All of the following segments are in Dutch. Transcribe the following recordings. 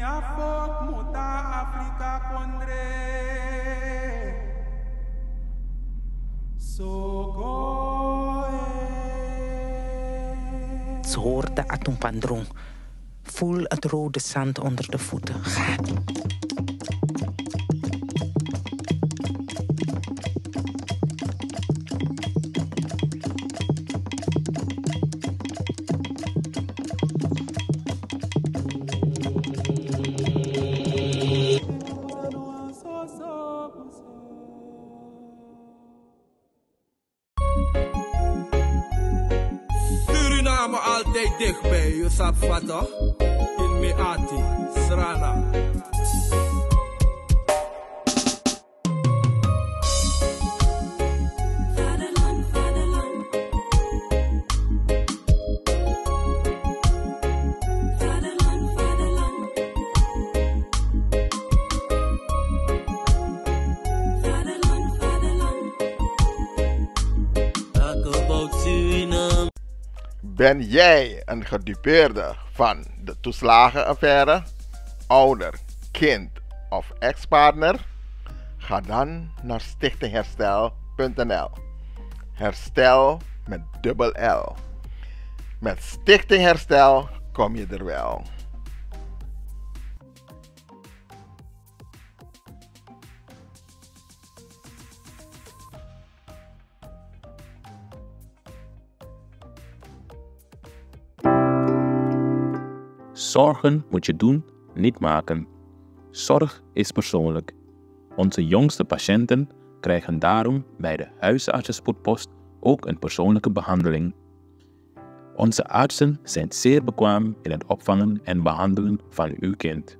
Ze hoorde Atumpandrong. Voel het rode zand onder de voeten. Gaat. Suriname altijd dichtbij, je sap vatten. In Meati, Srana. Ben jij een gedupeerde van de toeslagenaffaire, ouder, kind of ex-partner? Ga dan naar stichtingherstel.nl. Herstel met dubbel L. Met Stichting Herstel kom je er wel. Zorgen moet je doen, niet maken. Zorg is persoonlijk. Onze jongste patiënten krijgen daarom bij de huisartsenspoedpost ook een persoonlijke behandeling. Onze artsen zijn zeer bekwaam in het opvangen en behandelen van uw kind.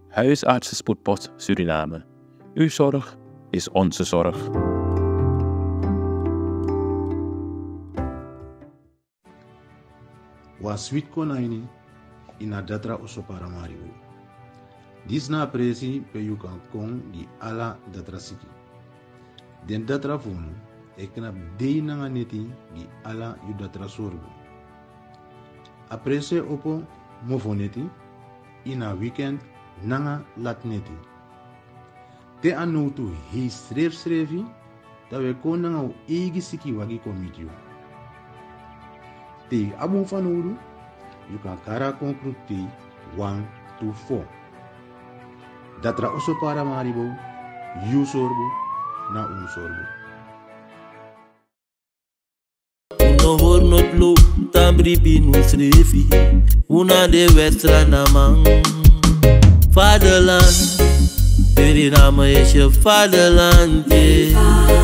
Huisartsenspoedpost Suriname. Uw zorg is onze zorg. Was sweet konaini ina datra osopara mariu. Disna presi pe you kan kong di ala datra siki. Den datra fonu ekna dei nanga neti di ala yu datra sorgo. Aprese opo mofoneti ina weekend nanga lat neti. Te anotu hi srevi dat we kon nanga u egi siki wagi komitio. Te abu fanodu you kan kara konkruti 1 to 4. Datra oso para maribo, you sorbo, na sorbo. No hoor not lo, tambri binu srefi, una de westra namang. Vaderland, Suriname is je vaderland, yeah.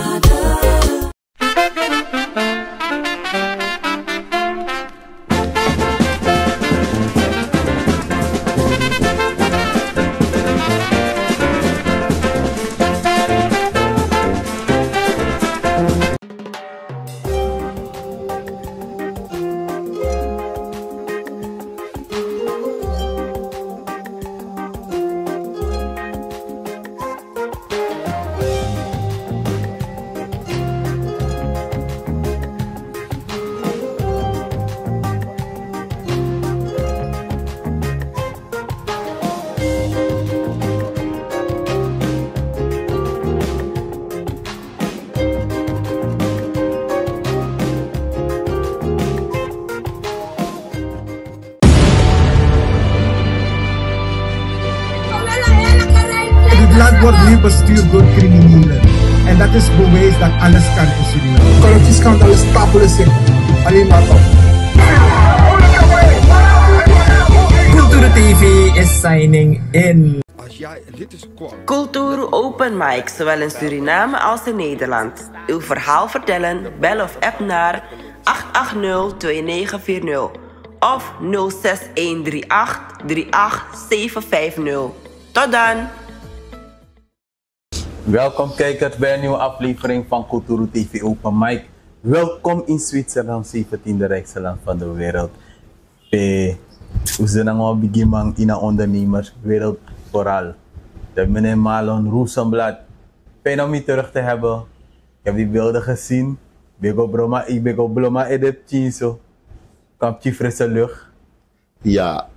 land wordt nu bestuurd door criminelen. En dat is bewijs dat alles kan in Suriname. Corruptie kan alles stapelen zijn. Alleen maar op. Culturu TV is signing in. Culturu open mic, zowel in Suriname als in Nederland. Uw verhaal vertellen, bel of app naar 880-2940 of 06138-38750. Tot dan! Welkom kijkers bij een nieuwe aflevering van Culturu TV Open Mic. Welkom in Zwitserland, 17e rijkste land van de wereld. We zijn aan het begin in een ondernemerswereld vooral. De meneer Marlon Rozenblad. Fijn om je terug te hebben. Ik heb die beelden gezien. Ik ben op Bloma edep Chinso. Kampje frisse lucht. Ja,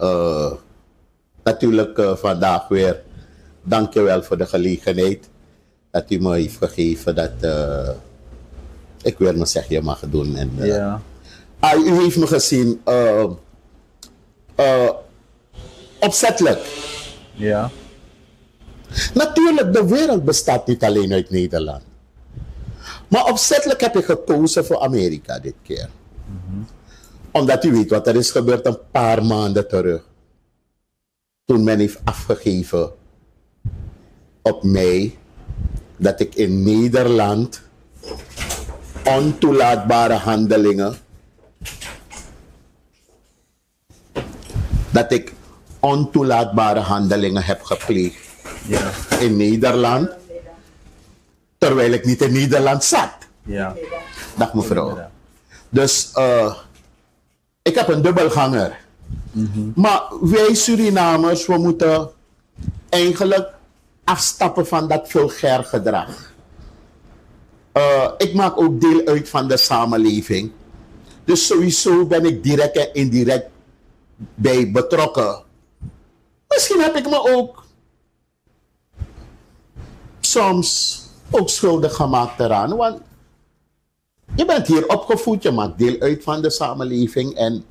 natuurlijk vandaag weer dankjewel voor de gelegenheid dat u me heeft gegeven dat ik weer mijn zegje mag doen. En, u heeft me gezien opzettelijk. Ja. Natuurlijk, de wereld bestaat niet alleen uit Nederland. Maar opzettelijk heb ik gekozen voor Amerika dit keer. Omdat u weet wat er is gebeurd een paar maanden terug. Toen men heeft afgegeven op mij dat ik in Nederland ontoelaatbare handelingen, heb gepleegd in Nederland, terwijl ik niet in Nederland zat. Ja. Dag mevrouw. Dus ik heb een dubbelganger. Maar wij Surinamers, we moeten eigenlijk afstappen van dat vulgair gedrag. Ik maak ook deel uit van de samenleving. Dus sowieso ben ik direct en indirect bij betrokken. Misschien heb ik me ook soms ook schuldig gemaakt eraan. Want je bent hier opgevoed, je maakt deel uit van de samenleving. En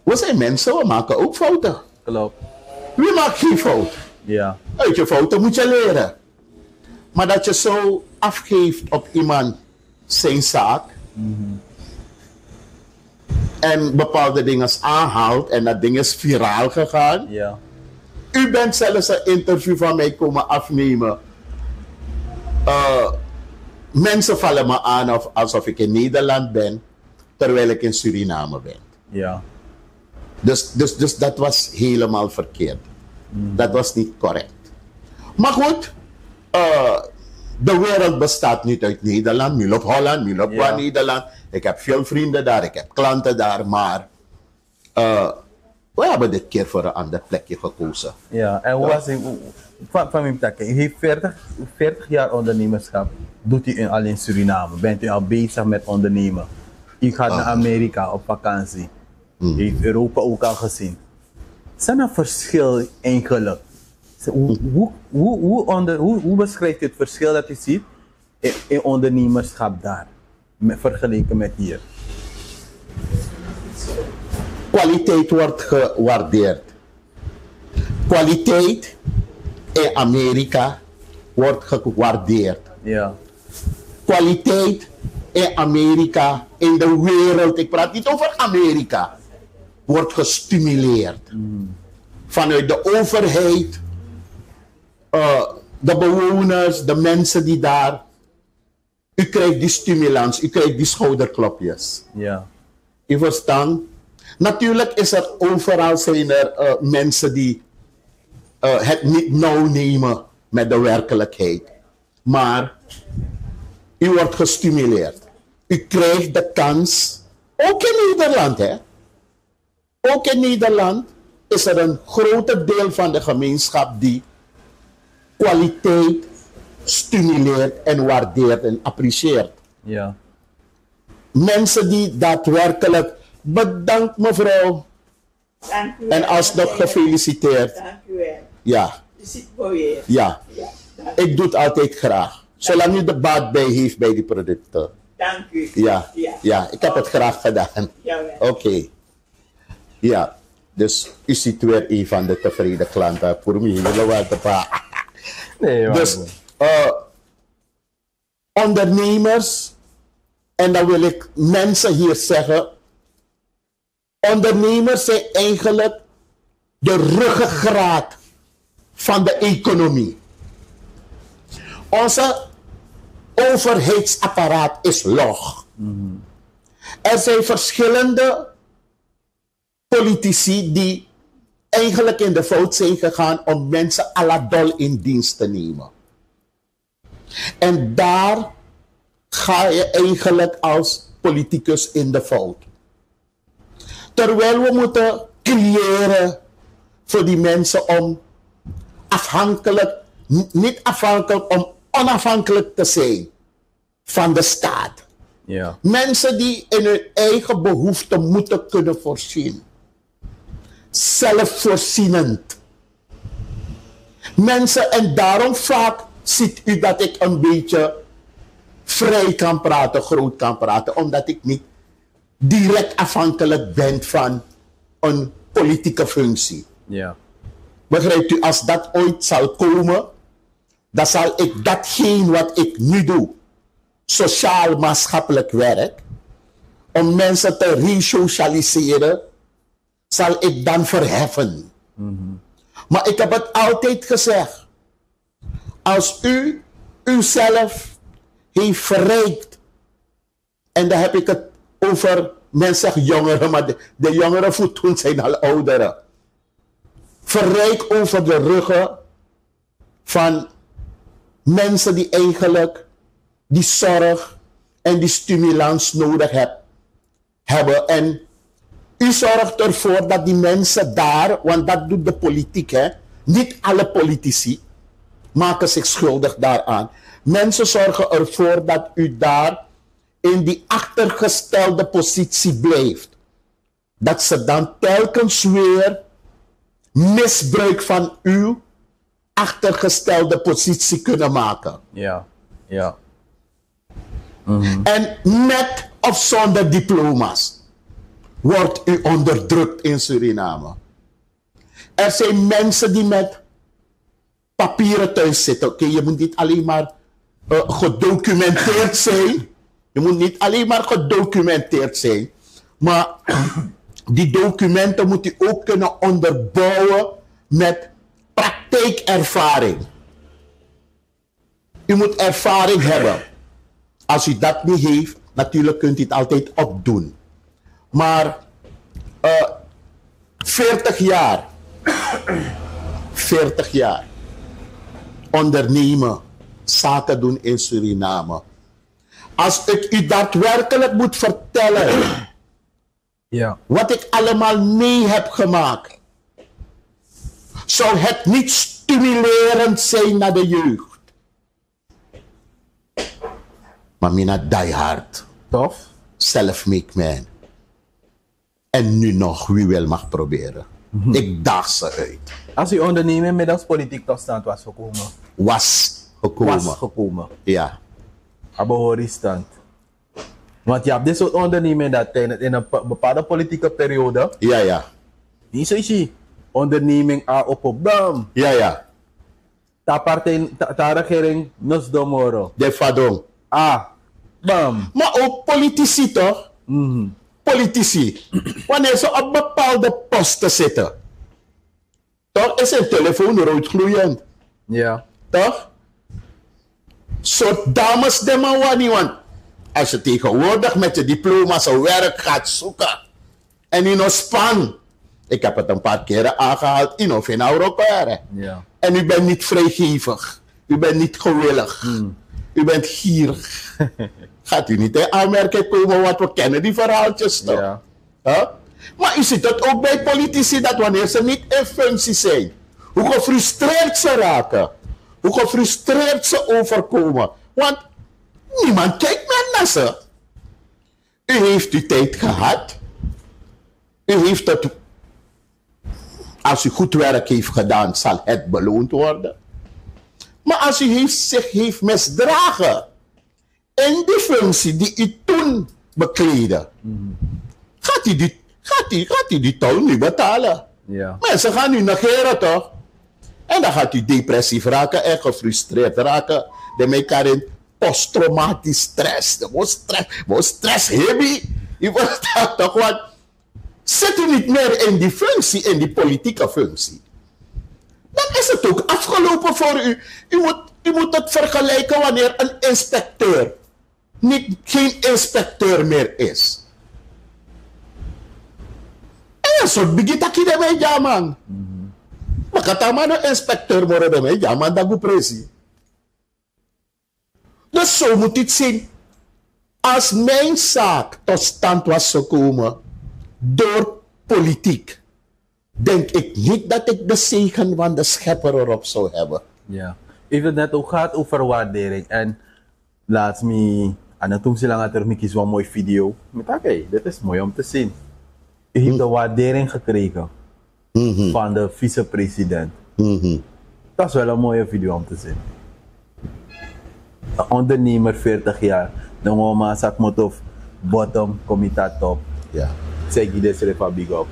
we zijn mensen, we maken ook fouten. Klopt. Wie maakt geen fout? Ja. Uit je fouten moet je leren. Maar dat je zo afgeeft op iemand zijn zaak. En bepaalde dingen aanhaalt en dat ding is viraal gegaan. Ja. U bent zelfs een interview van mij komen afnemen. Mensen vallen me aan alsof ik in Nederland ben, terwijl ik in Suriname ben. Ja. Dus dat was helemaal verkeerd. Dat was niet correct. Maar goed, de wereld bestaat niet uit Nederland. Nu op Holland, nu op Nederland. Ik heb veel vrienden daar, ik heb klanten daar, maar we hebben dit keer voor een ander plekje gekozen. Ja, en hoe was het? Van mijn takken, u heeft 40 jaar ondernemerschap. Doet u al in Suriname? Bent u al bezig met ondernemen? U gaat naar Amerika op vakantie. U heeft Europa ook al gezien. Is er een verschil eigenlijk? Hoe beschrijft u het verschil dat u ziet in ondernemerschap daar, vergeleken met hier? Kwaliteit wordt gewaardeerd. Kwaliteit in Amerika wordt gewaardeerd. Ja. Kwaliteit in Amerika, in de wereld, ik praat niet over Amerika, wordt gestimuleerd. Vanuit de overheid, de bewoners, de mensen die daar. U krijgt die stimulans, u krijgt die schouderklopjes. Ja. U verstaan? Natuurlijk is er overal zijn er mensen die het niet nauw nemen met de werkelijkheid. Maar u wordt gestimuleerd. U krijgt de kans, ook in Nederland, hè? Ook in Nederland is er een groter deel van de gemeenschap die kwaliteit stimuleert en waardeert en apprecieert. Ja. Mensen die daadwerkelijk bedankt mevrouw. Dank u En alsnog gefeliciteerd. Dank u wel. Ja. Je ziet mooi. Ja. Ik doe het altijd graag. Zolang u de baat bij heeft bij die producten. Dank u. Ja. Ja, ik heb het graag gedaan. Oké. Ja. Dus u ziet weer een van de tevreden klanten. Voor mij willen we het paar. Nee, dus ondernemers, en dan wil ik mensen hier zeggen, ondernemers zijn eigenlijk de ruggengraat van de economie. Onze overheidsapparaat is log. Er zijn verschillende politici die eigenlijk in de fout zijn gegaan om mensen à la dol in dienst te nemen. En daar ga je eigenlijk als politicus in de fout. Terwijl we moeten creëren voor die mensen om niet afhankelijk, om onafhankelijk te zijn van de staat. Ja. Mensen die in hun eigen behoeften moeten kunnen voorzien. zelfvoorzienend. Mensen, en daarom vaak ziet u dat ik een beetje vrij kan praten, groot kan praten, omdat ik niet direct afhankelijk ben van een politieke functie. Ja. Begrijpt u, als dat ooit zal komen, dan zal ik datgene wat ik nu doe, sociaal-maatschappelijk werk, om mensen te resocialiseren, zal ik dan verheffen. Maar ik heb het altijd gezegd, als u uzelf heeft verrijkt, en dan heb ik het over, men zegt jongeren, maar de jongeren voor toen zijn al ouderen. Verrijk over de ruggen van mensen die eigenlijk die zorg en die stimulans nodig hebben. En u zorgt ervoor dat die mensen daar, want dat doet de politiek, hè? Niet alle politici maken zich schuldig daaraan. Mensen zorgen ervoor dat u daar in die achtergestelde positie blijft. Dat ze dan telkens weer misbruik van uw achtergestelde positie kunnen maken. Ja, ja. En met of zonder diploma's wordt u onderdrukt in Suriname. Er zijn mensen die met papieren thuis zitten. Oké, je moet niet alleen maar gedocumenteerd zijn. Je moet niet alleen maar gedocumenteerd zijn. Maar die documenten moet u ook kunnen onderbouwen met praktijkervaring. U moet ervaring hebben. Als u dat niet heeft, natuurlijk kunt u het altijd opdoen. Maar 40 jaar ondernemen, zaken doen in Suriname. Als ik u daadwerkelijk moet vertellen wat ik allemaal mee heb gemaakt, zou het niet stimulerend zijn naar de jeugd. Maar mina die hard. Tof. Self-made man. En nu nog, wie wel mag proberen. Ik daag ze uit. Als uw onderneming middels politiek tot stand was gekomen? Was gekomen. Ja. Op horizont. Want je hebt dit soort ondernemingen dat in een bepaalde politieke periode. Ja, ja. Niet zo is onderneming A op bam. Ja, ja. Ta partij, ta regering, nos domoro. De fadon. Bam. Maar ook politici toch? Politici. Wanneer ze op bepaalde posten zitten. Toch is een telefoon roodgloeiend. Ja. Toch? Soort dames de man want als je tegenwoordig met je diploma zo werk gaat zoeken. En in Span. Ik heb het een paar keren aangehaald in of in Europa. Ja. En u bent niet vrijgevig. U bent niet gewillig. U bent gierig. Gaat u niet in aanmerking komen, want we kennen die verhaaltjes toch? Ja. Huh? Maar u ziet het ook bij politici dat wanneer ze niet in functie zijn, hoe gefrustreerd ze raken. Hoe gefrustreerd ze overkomen. Want niemand kijkt meer naar ze. U heeft uw tijd gehad. U heeft het. Als u goed werk heeft gedaan, zal het beloond worden. Maar als u zich heeft misdragen in die functie die u toen bekleedde, gaat u die toon niet betalen. Ja. Mensen gaan u negeren toch? En dan gaat u depressief raken en gefrustreerd raken. Dan elkaar in posttraumatisch stress. De stress hebben. Je wordt dat toch wat. Zit u niet meer in die functie, in die politieke functie, dan is het ook afgelopen voor u. U moet het vergelijken wanneer een inspecteur geen inspecteur meer is. En een soort begitaki de mij jaman. Maar katama no inspecteur worden de mij jaman dat presi. Dus zo moet het zien. Als mijn zaak tot stand was gekomen door politiek, denk ik niet dat ik de zegen van de schepper erop zou hebben. Ja. Even het net ook gaat over waardering. En laat me, en toen ze lang er kies een mooie video. Met oké, dit is mooi om te zien. U heeft de waardering gekregen van de vicepresident. Dat is wel een mooie video om te zien. Een ondernemer 40 jaar, dan oma sak of bottom, comita top. Ja. Zeg je deze even big up.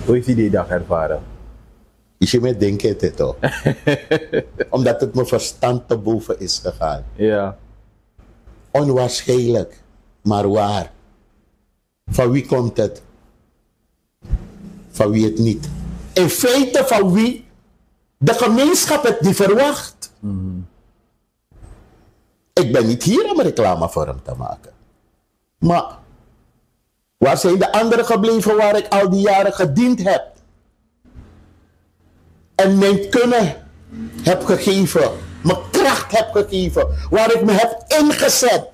Hoe heeft hij die dag ervaren? Is je met denken het toch? Omdat het mijn verstand te boven is gegaan. Ja. Onwaarschijnlijk, maar waar. Van wie komt het? Van wie het niet. In feite van wie de gemeenschap het niet verwacht. Ik ben niet hier om reclame voor hem te maken. Maar waar zijn de anderen gebleven waar ik al die jaren gediend heb? En mijn kunnen heb gegeven. Mijn kracht heb gegeven. Waar ik me heb ingezet.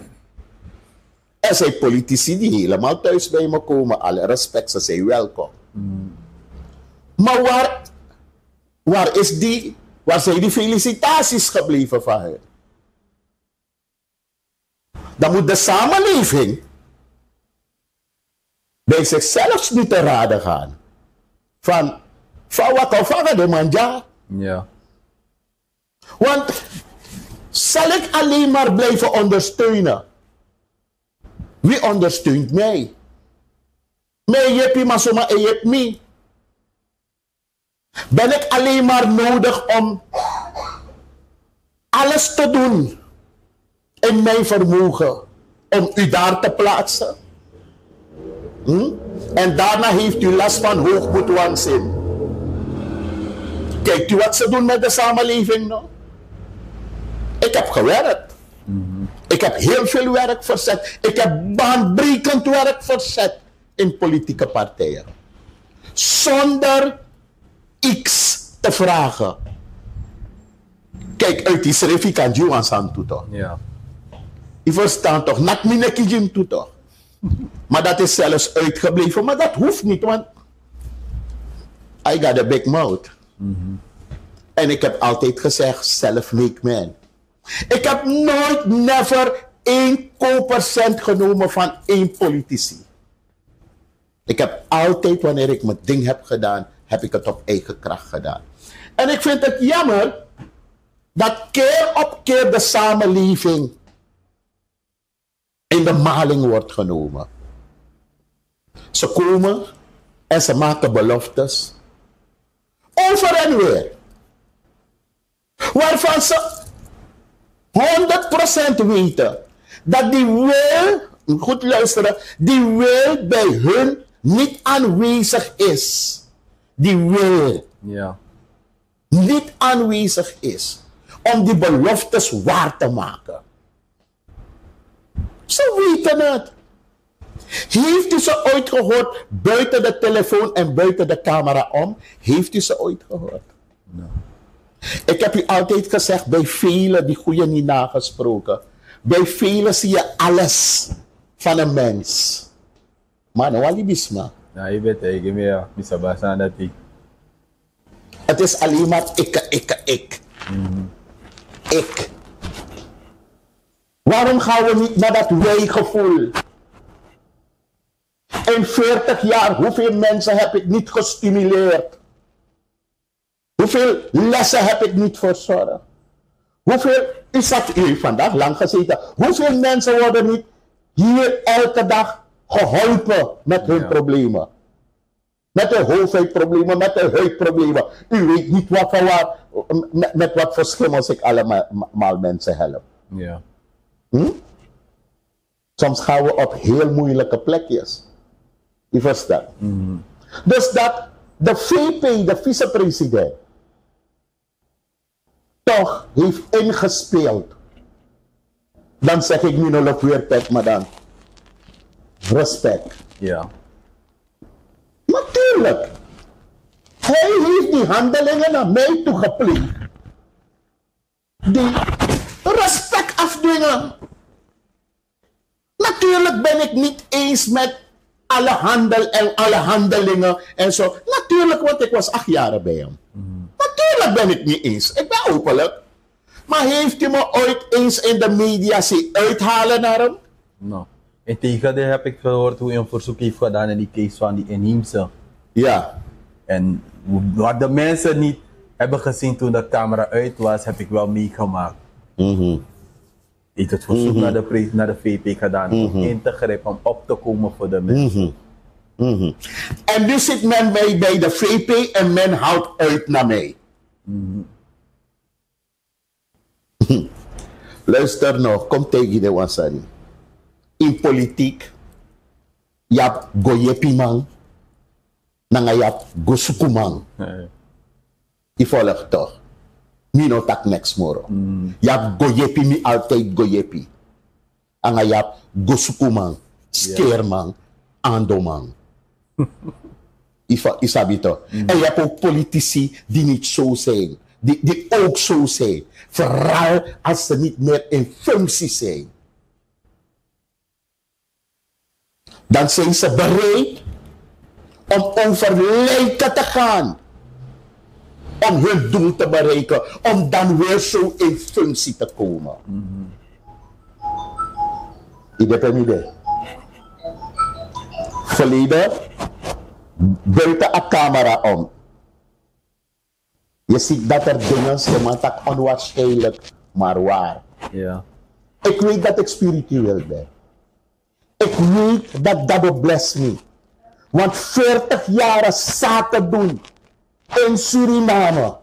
Er zijn politici die helemaal thuis bij me komen. Alle respect, ze zijn welkom. Maar waar zijn die felicitaties gebleven van hen? Dan moet de samenleving bij zichzelf nu te raden gaan. Van wat of wat de manja. Ja. Want zal ik alleen maar blijven ondersteunen? Wie ondersteunt mij? Mij jeppie maar zomaar en jep me. Ben ik alleen maar nodig om alles te doen in mijn vermogen om u daar te plaatsen? En daarna heeft u last van hoogmoed waanzin. Kijkt u wat ze doen met de samenleving nou? Ik heb gewerkt. Ik heb heel veel werk verzet. Ik heb baanbrekend werk verzet in politieke partijen. Zonder iets te vragen. Kijk, uit die schrift kan je aan toe toch? Ja. Je verstaat toch? Nak minekijim toe toch? Maar dat is zelfs uitgebleven. Maar dat hoeft niet, want I got a big mouth. En ik heb altijd gezegd, self-made man. Ik heb nooit, never 1% genomen van één politici. Ik heb altijd, wanneer ik mijn ding heb gedaan, heb ik het op eigen kracht gedaan. En ik vind het jammer dat keer op keer de samenleving in de maling wordt genomen. Ze komen en ze maken beloftes. Over en weer. Waarvan ze 100% weten dat die wil, goed luisteren, die wil bij hun niet aanwezig is. Die wil niet aanwezig is om die beloftes waar te maken. Ze weten het. Heeft u ze ooit gehoord buiten de telefoon en buiten de camera om? Heeft u ze ooit gehoord? No. Ik heb u altijd gezegd, bij velen die goeie niet nagesproken. Bij velen zie je alles van een mens. Maar nou ali bisma. Ja, je weet tegen me, ja. Misabasa dat ik. Het is alleen maar ik. Ik. Waarom gaan we niet naar dat wij-gevoel? In 40 jaar, hoeveel mensen heb ik niet gestimuleerd? Hoeveel lessen heb ik niet verzorgd? Hoeveel, u heeft vandaag lang gezeten, hoeveel mensen worden niet hier elke dag geholpen met hun problemen? Met de hoofdhuidproblemen, met de huidproblemen. U weet niet met wat voor schimmels ik allemaal mensen help. Ja. Soms gaan we op heel moeilijke plekjes. Je verstaat? Dus dat de VP, de vicepresident, toch heeft ingespeeld. Dan zeg ik nu nog weer pet, maar dan respect. Ja. Natuurlijk. Hij heeft die handelingen naar mij toe gepleegd. Die respect afdwingen. Natuurlijk ben ik niet eens met alle handel en alle handelingen en zo. Natuurlijk, want ik was 8 jaar bij hem. Natuurlijk ben ik niet eens. Ik ben openlijk. Maar heeft u me ooit eens in de media zien uithalen naar hem? Nou, integendeel heb ik gehoord hoe hij een verzoek heeft gedaan in die case van die inheemse Ja. En wat de mensen niet hebben gezien toen de camera uit was, heb ik wel meegemaakt. Ik heb het verzoek naar de VP gedaan om in te grijpen, om op te komen voor de mensen. En nu zit men bij de VP en men houdt uit naar mij. Luister nog, kom tegen de wansani. In politiek, je hebt goyepi man, dan je hebt gosuku man. Je volgt toch? Mino tak next moro. Je hebt goyepi, mi altijd goyepi. En je hebt gosuku man, skeer man, ando man. Isabi toch? En je hebt ook politici die niet zo zijn. Die ook zo zijn. Vooral als ze niet meer in functie zijn. Dan zijn ze bereid om over lijken te gaan. Om hun doel te bereiken. Om dan weer zo in functie te komen. Ik heb een idee. Verleden, buiten een camera om. Je ziet dat er dingen zijn, maar dat onwaarschijnlijk, maar waar. Ja. Ik weet dat ik spiritueel ben. Ik weet dat dat bless me. Want 40 jaar zaken doen in Suriname.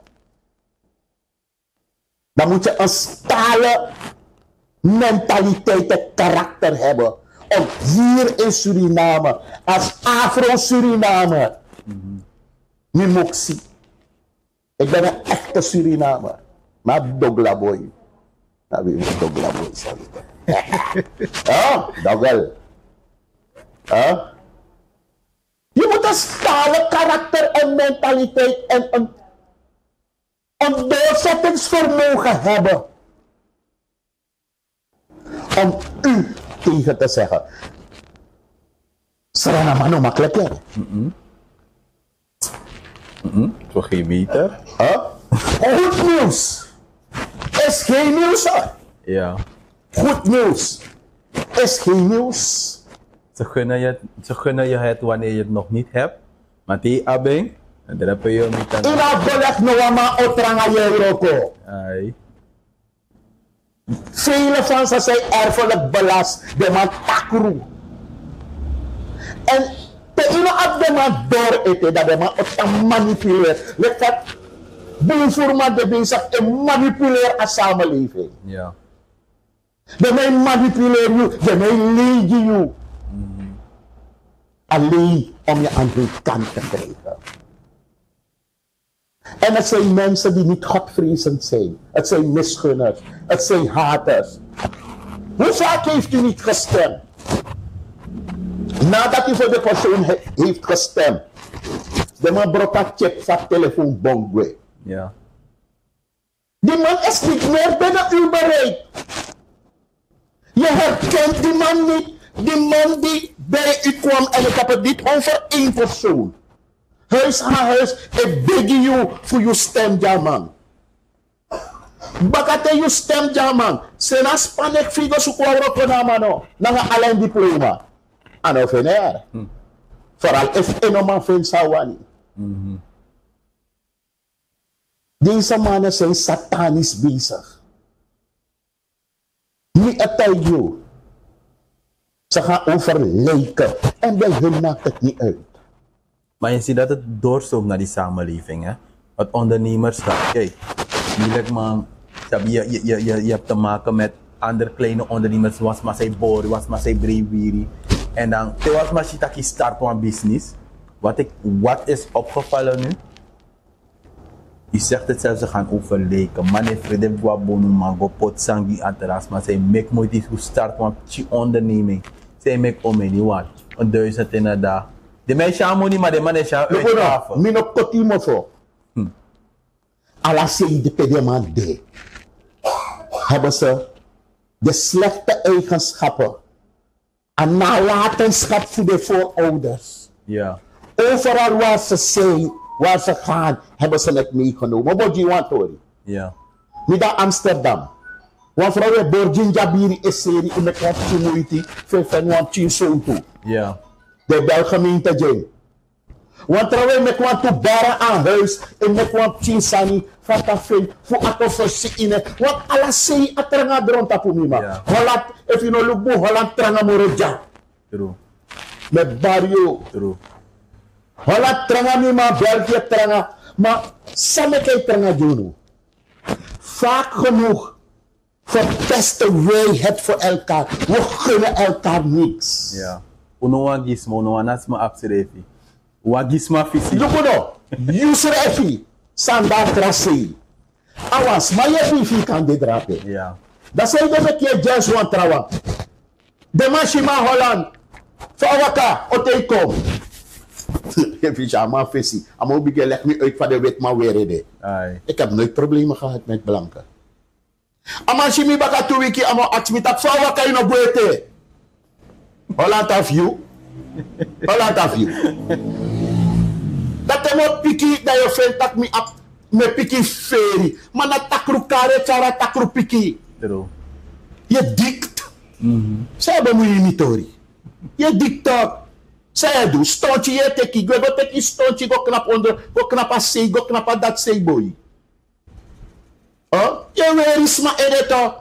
Dan moet je een stalen mentaliteit en karakter hebben. Om hier in Suriname, als Afro-Surinamer, Mimoxie. Ik ben een echte Surinamer. Maar Doglaboy. Dat weet je, Doglaboy. Dogel. Je moet een stalen karakter en mentaliteit en een doorzettingsvermogen hebben. Om u tegen te zeggen. Suriname no makkelijk hè? Voor geen meter. Goed nieuws is geen nieuws hoor. Ja. Goed nieuws is geen nieuws. Ze gunnen je het wanneer je het nog niet hebt. Maar die abeng, en daar heb je niet aan. Ina beleg no ama otranga Euroko. Vele van ze zijn erfelijk belast. De man takru. En de ino ab de man door eten, dat de man op manipuleert. Let dat boelvoerman de bezig en manipuleer een samenleving. Ja. De man manipuleer je, de man leeg je. Alleen om je aan hun kant te krijgen. En het zijn mensen die niet godvrezend zijn. Het zijn misgunners. Het zijn haters. Hoe vaak heeft u niet gestemd? Nadat u voor de persoon heeft gestemd. De man brengt een check van telefoon bongwe. Ja. Die man is niet meer binnen uw bereik. Je herkent die man niet. Die man die bij u kwam en ik heb het niet over één persoon. Huis aan huis, ik beg you voor je stem, ja man. Bakate je stem, ja man. Sena spanek figo su kwa wro kona mano. Nanga alleen diploma. Ano vener. Vooral if enoman fin sawani. Deze mannen zijn satanisch bezig. Niet altijd you. Ze gaan over lijken. En bij hun maakt het niet uit. Maar je ziet dat het doorstroomt naar die samenleving, hè? Het ondernemerschap. Kijk, moeilijk man. Je hebt te maken met andere kleine ondernemers. Was maar zij boren, was maar zij brewiri. En dan, was maar je start een business. Wat is opgevallen nu? Je zegt het zelfs, ze gaan over lijken. Man heeft vrede voor bonen, mango, pot, sangi, anteras. Maar zij make moeite hoe start een onderneming. Zij make om in die wat. 1000 in een dag. De mensen hebben money, maar de man is uitgaven. Mino kotimo zo. Alla zei de pedement de. Hebben ze de slechte eigenschappen en nalatenschap voor de voorouders. Ja. Overal waar ze zijn, waar ze gaan, hebben ze het meegenomen. Wat do you want, Tori? Ja. Mida Amsterdam. Want vrouwen Borgin Jabiri is serie in de krachtje moeite. Veel van want je zo toe. Ja. De Belgemeente Jane. Want trouwens, ik want te baren aan huis. En ik want chinsani. Fatafin. Voor ato voorzien. Want alles zei atranga dron tapu mima. Holland, if you know look bo, Holland tranga moroja. True. Met Barrio. True. Holland tranga mima, België tranga. Maar samen kijk tranga jono. Vaak genoeg verpesten wij het voor elkaar. We gunnen elkaar niks. Ja. Uno wagisma, uno anasma abserefi. Wagisma fisi. Lukuno, Yusrefi, Sanda Krasi. Awas, maar je bifi kan dit rapen. Ja. Dat zei de mekie Jens wan trawa. De machima Holland. Fawaka, ote kom. Je vindt ja, maar visie. Amo bige leg me uit van de wet maar weer de. Ik heb nooit problemen gehad met blanken. Amashimi baka 2 wiki amo aksmi tak fawaka ino boete. Holland of you. Holland of you. Dat emo piki dat je vindt dat me ap me piki feri. Maar na takru kare chara takru piki. Je dikt. Ze hebben moet je niet horen. Je dikt ook. Zij doen stontje je teki. Go teki stontje go knap onder. Go knap a sei. Go knap a dat sei boy. Je weer is maar in het.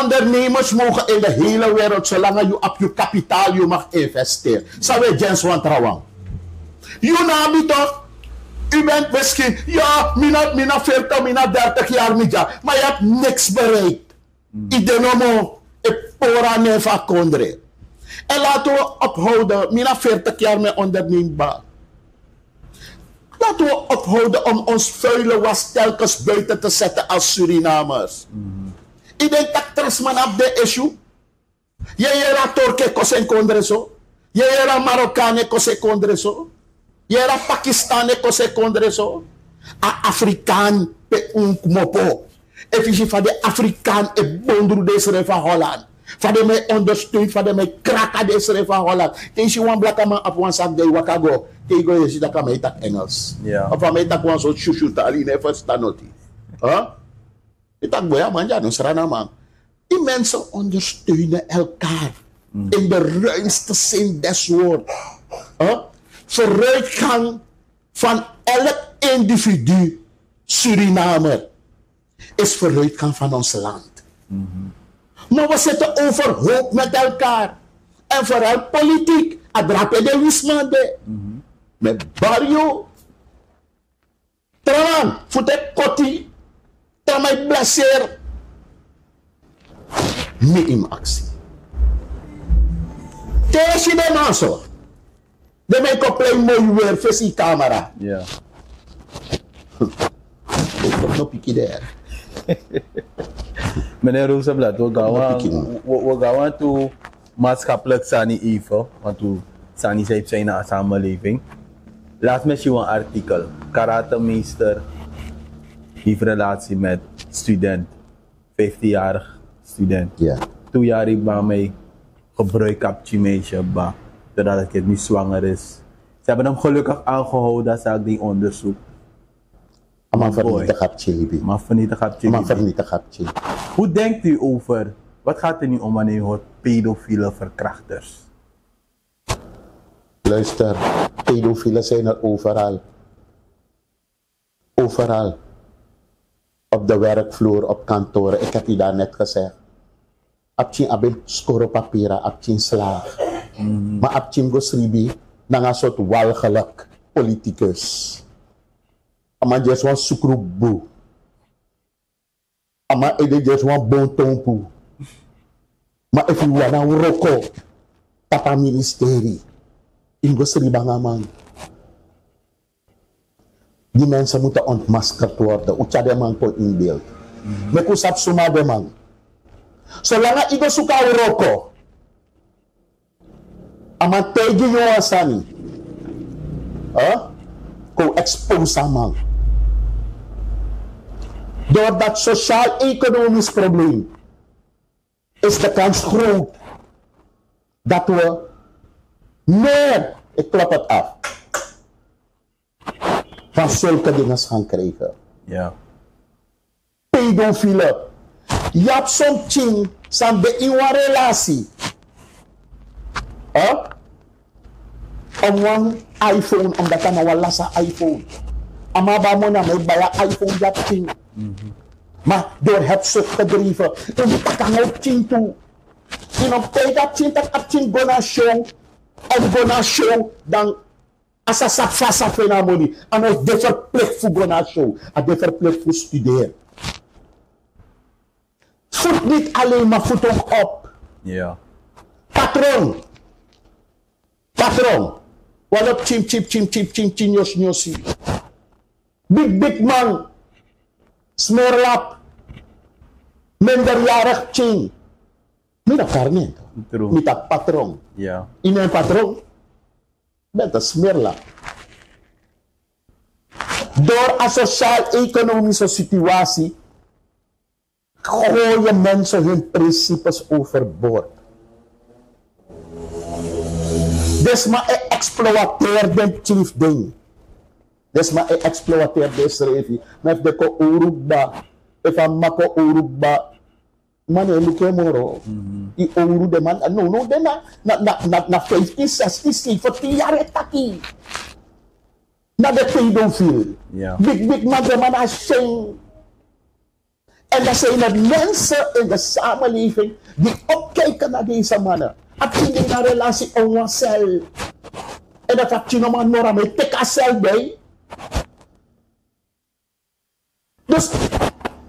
Ondernemers mogen in de hele wereld, zolang je op je kapitaal je mag investeren. Zou je Jens want trouwen? Je naam toch? U bent misschien, ja, mina 40, mina 30 jaar niet, ja, maar je hebt niks bereikt. Idenomo, ik pora neva kondre. En laten we ophouden, mina 40 jaar met onderneembaar. Laten we ophouden om ons vuile was telkens buiten te zetten als Surinamers. Ik denk dat Tresman op de issue. Je era Turke kose kondreso. Je era Marokkanen kose kondreso. Je era Pakistanen kose kondreso. A Afrikaan pe mopo. Efficiënt van de Afrikaan e bondru deze van Holland. Van de mij ondersteunt, van de mij kraken deze van Holland. Tegen je wan blakke man op wan sak de wakago. Tegen je ziet dat kan mij tak Engels. Of van mij tak wan zo shushu tali ne verstaan noti. Ik boya man, ja, dus man. Die mensen ondersteunen elkaar. In de ruimste zin des woord. Vooruitgang van elk individu, Surinamer, is vooruitgang van ons land. Maar we zitten overhoop met elkaar. En vooral politiek. Adrape de wismande. Met Barrio. Traman, voete koti. Tramai blaser. Niet in actie. Tegen de mensen. De mij koplein mooi weer, visie camera. Ja. Ik heb nog pikkie daar. Meneer Rozenblad, we gaan toe maatschappelijk sani even, want we sani zijn in de samenleving. Laat me zien een artikel. Karatemeester heeft relatie met student, 15-jarig student. Ja. 2 jaar bij mij gebruik op meisje, totdat het nu zwanger is. Ze hebben hem gelukkig aangehouden, dat ik die onderzoek. Maar vernietig heb je. Hoe denkt u over, wat gaat er nu om wanneer je hoort pedofiele verkrachters? Luister, pedofielen zijn er overal. Overal. Op de werkvloer, op kantoren. Ik heb u daar net gezegd. Abtien abel score papieren, abtien slaag. Maar abtien gosribi, dan een soort walgelijk politicus. Ama just one sukrubu. Ama ede just one bon tompu. Maar if you wanna roko, tapa ministerie. Ingo sribanga man. Die mensen moeten ontmaskerd worden. Ucha de man kon in beeld. Meku sap suma de man. Zolang igo suka roko. Ama tegi yo asani. Ko expose a man. Door dat sociaal-economisch probleem is de kans groot dat we meer, ik klap het af, van zulke dingen gaan krijgen. Ja. Pedofielen. Je hebt zo'n ching, zijn de in een relatie. Om een iPhone, omdat hij nou lasa iPhone. Amaba mo na may baya iPhone dat ching. Maar door hebzucht gedreven, en die takang ook ching toe. En op tijd dat ching tak ap ching gona show, dan asa fasa fenomeni. En als de verplicht voor gona show, en de verplicht voor studeren. Voet niet alleen, maar voet ook op. Ja. Patron. Wat op chim, yosi. Big man. Smerlap. Minderjarig ching. Mida karne. Mida patron. Ja. In een patron. Bent een smerlap. Door een sociaal-economische situatie gooien mensen hun principes overboord. Dus maar hij exploiteert de chief ding. Dus maar hij exploiteert de schrijfie. Met de ko urugba. Even mako urugba. Man, je moet je moro. Die oru de man. No, de na 15, 16, 17 jaar het taki. Na de pedofiel. Big man, de man is shame. En dat zijn er mensen in de samenleving die opkijken naar deze mannen. Heb je niet een relatie om jezelf? En dat heb je nog maar Nora met tekasel bij. Dus,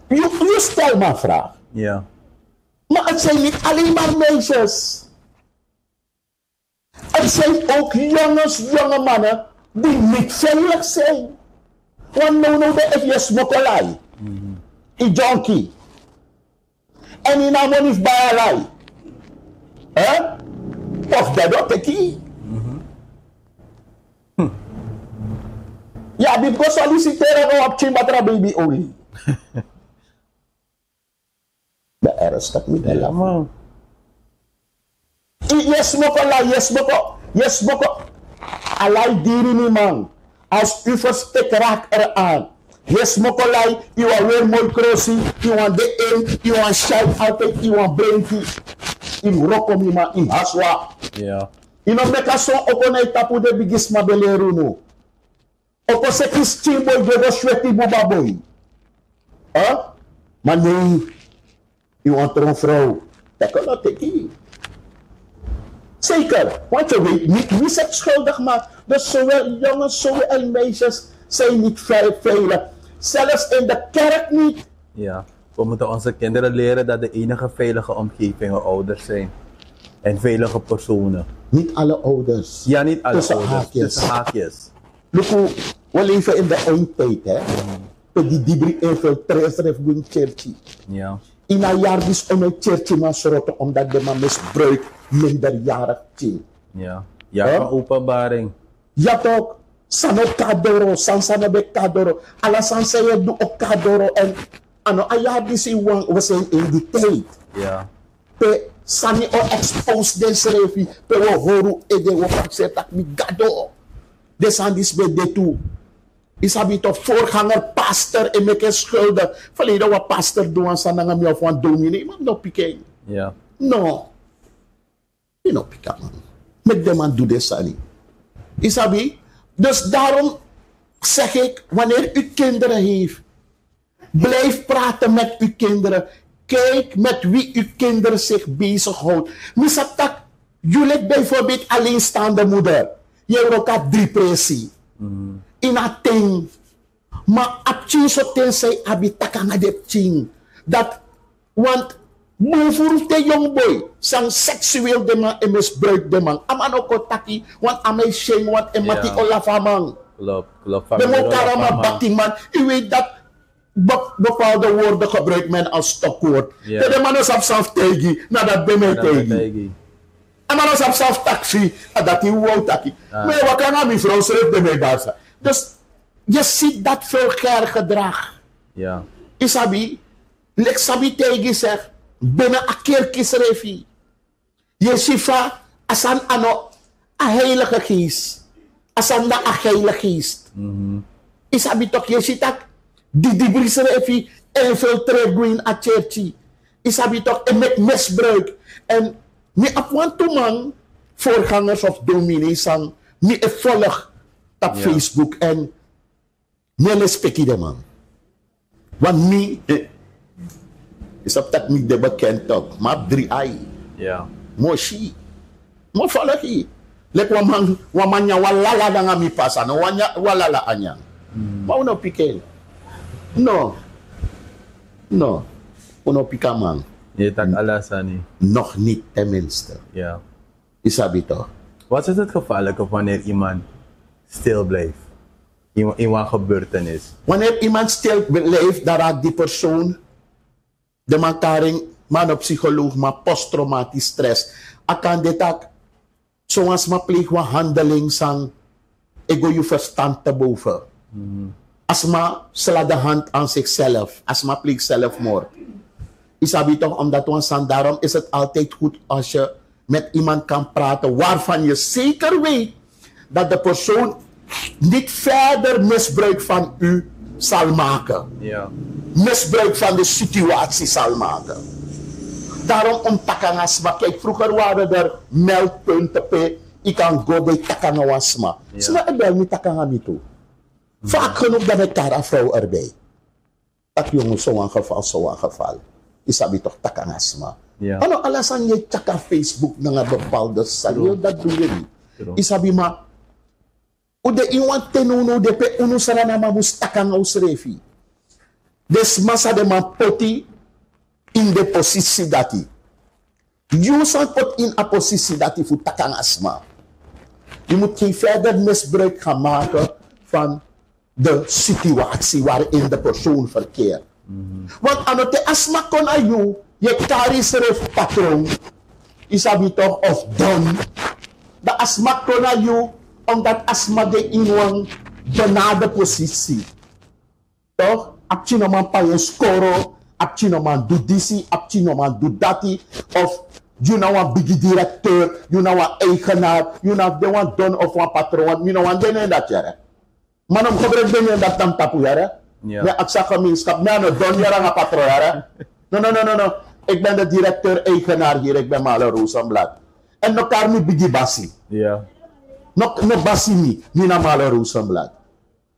je stelt me een vraag. Ja. Maar het zijn niet alleen maar meisjes. Het zijn ook jonge mannen die niet veilig zijn. Want nou de FS Mokolai. I junkie. En in een man is bij of dat ookeki. Ja, die go solliciteren op Chimbatra baby only. De ergens dat niet helemaal. Yes, moko. Alai diri ni man. Als u verstek raakt eraan. Yes, mokolai, you are weer mooi crossie, you want de een, you want shine altijd, you want braintie. In rokomima, in haswa. Ja. In een mekason, okonai tapu de bigis mabeleru no. Oko se kis chimboy, de shweti bubaboy. Maar nee, you want er een vrouw. Dat kan dat teki. Zeker, want je weet niet wie zich schuldig maakt. Dus zowel jongens, zowel meisjes zijn niet veilig. Zelfs in de kerk niet. Ja, we moeten onze kinderen leren dat de enige veilige omgevingen ouders zijn. En veilige personen. Niet alle ouders. Ja, niet alle tussen ouders. Haakjes. Tussen haakjes. Look, we leven in de eindtijd, hè. Die dibri infiltreren in kerkie. Ja. In een jaar is om een kerkie maar schrotten omdat de man misbruikt minderjarig kind. Ja. Ja, van openbaring. Ja toch. Sano kadoro, sansana be kadoro. Alla sansa je doe ook kadoro. En ano ayabisi wang we zijn in die tijd. Ja. Pe sani o expose des refi. Pe wo horu ede wo paksetak mi gado. Desandis be de toe. Isabi toch voorganger pastor en meke schuldig. Verleden wat pastor doen aan nga mi of wan dominee. Maar no piken. Ja. No. Je no piken man. Met de man doe desani. Isabi. Dus daarom zeg ik, wanneer u kinderen heeft, blijf praten met uw kinderen. Kijk met wie uw kinderen zich bezighoudt. Misaptak, jullie bijvoorbeeld alleenstaande moeder. Je hebt ook 3 pressie. In een ting. Maar abtien zo tenzij abitaka na de ting. Dat, want Move de young boy, sang seksueel de man en misbruik de man. Aman ook taki, want amai shame, want emati olafamang. Klopt. De mokarama batiman. U weet dat bepaalde woorden gebruikt men als stopwoord. De man is op zelf tegi, nadat ben mij tegi. En man is op zelf taxi, dat hij wou taki. Maar wat kan aan mijn vrouw schrijft de mij daar. Dus je ziet dat vulgair gedrag. Ja. Isabi, lek sabi tegi zegt. Binnen een keer kisrefi. Yeshiva, asan ano, a heilige geest. Asan na a heilige geest. Isabi toch yeshitak, die brisrefi, infiltreer in a churchi. Isabi toch, en met misbruik. En mi apwan man, voorgangers of dominees, mi volg op Facebook en nele speki de man. Want mi is op dat mi de bekend ook, maar 3 ai. Ja. Moshi. Mo falaki. Lek wamanya walala danga mi pasa no walala anyang. Mau no pikel. No. Uno pikamang. Je tak alasan niet. Nog niet tenminste. Ja. Isabi toch? Wat is het gevaarlijke wanneer iemand stil blijft? In een gebeurtenis. Wanneer iemand stil blijft, dan raakt die persoon de makaring, man op psycholoog, maar posttraumatisch stress. Akan dit ook, zoals maar pleeg wat handeling sang, ego je verstand te boven. Als maar sla de hand aan zichzelf, als maar pleeg zelfmoord. Isabi toch, omdat we staan, daarom is het altijd goed als je met iemand kan praten waarvan je zeker weet dat de persoon niet verder misbruik van u zal maken. Ja. Misbruik van de situatie zal maken. Daarom om takangasma. Kijk, vroeger waren er meldpunten. Ik kan go bij takangasma. Sma ik bel niet takangami toe. Vaak genoeg dat ik daar een vrouw erbij. Dat jongen zo'n geval. Isabi toch takangasma. Ja. Ano alasan je chaka Facebook na nga bepaalde salyo, dat doe je niet. Isabi ma, ude iwan tenuno de pe uno sana na mamustakang ausrefi. Des masa de man poti in de posisi dati. You san pot in a posisi dati fu takang asma. Je moet geen verder misbruik gaan maken van de situatie waarin de persoon verkeert. Want ano te asma kon ayu, je karisref patroon, isabi toch of don, de asma kon ayu, omdat asma de inwang benade posisi. Toch? Apchi no man pa je skoro, apchi no man do disi, apchi no man do dati, of you know een big directeur, you know een eigenaar, you know de wan don of wan patroon, you know wan dene dat jare. Maar om gebrek dene dat tam tapu jare. Ja. Ja, ik zag een minskap, nee, no don jare nga patroon jare. No. Ik ben de directeur-eigenaar hier, ik ben Marlon Rozenblad. En no kar mi bigi basi. Ja. No basi mi na Marlon Rozenblad.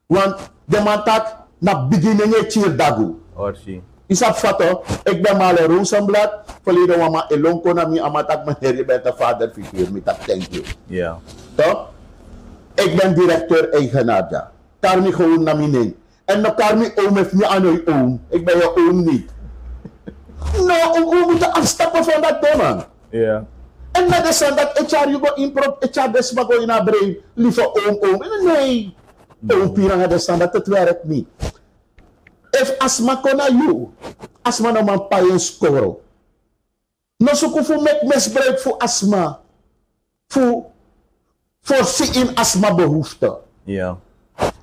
Want de man tak na beginning cheer dagu. Orsi. Isap fato, ik ben Marlon Rozenblad. Verleden wama elonko na mi amatak meneer, je bent de vaderfiguur, mi tak thank you. Ja. Toch? Ik ben directeur-eigenaar daar. Kar mi gewoon na mi ning. En no kar mi oom heeft niet aan uw oom. Ik ben je oom niet. Nou, hoe moet je afstappen van dat ding, man? Ja. En met de zin dat ik jaar je go improv, ik jaar best maar go in haar brein, lieve oom. Nee, oom piranga de zin dat het werkt niet. If asma kona you, asma no man payen skoro. No suku fu mek misbruik voor asma. Voorzien asma behoefte. Ja.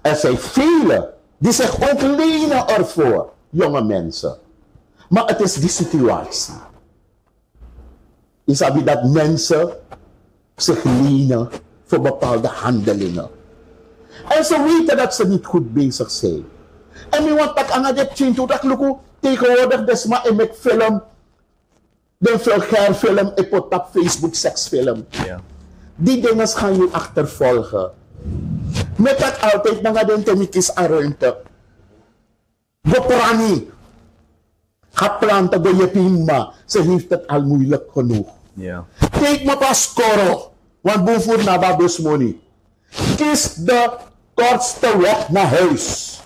Er zijn velen die zich ook lenen ervoor, jonge mensen. Maar het is die situatie. Is dat mensen zich lenen voor bepaalde handelingen. En ze weten dat ze niet goed bezig zijn. En mi want dat aan het chinto dat luku tegenwoordig desma en met film, de vulgair film, ik pot op Facebook seksfilm. Ja. Die dingen gaan je achtervolgen. Met dat altijd naar de temikis aan ruimte. Boprani. Gaat planten door je pima. Ze heeft het al moeilijk genoeg. Ja. Kijk me pas skoro. Want boven naar babus money. Kies de kortste weg naar huis.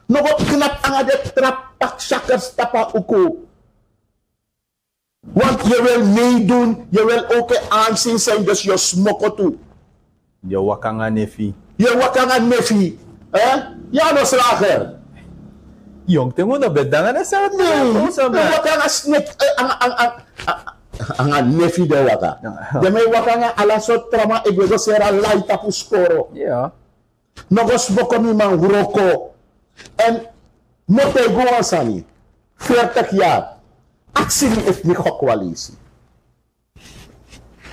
Nog wat knap aan de trap. Pak shakkers tapa uko. Want je wil meedoen. Je wil ook aanzien zijn. Dus je smokken toe. Je wakanga nefi. Je wakanga nefi. Ja, no slager. Jong, tengo na bedangan na sa wakanga snek anga nefi de waka. De may wakanga alasot trama igwego sera laita puskoro. Ja. Nogos boko mi man roko. En mote go asani. 40 jaar. Actie heeft niet gekwalisi.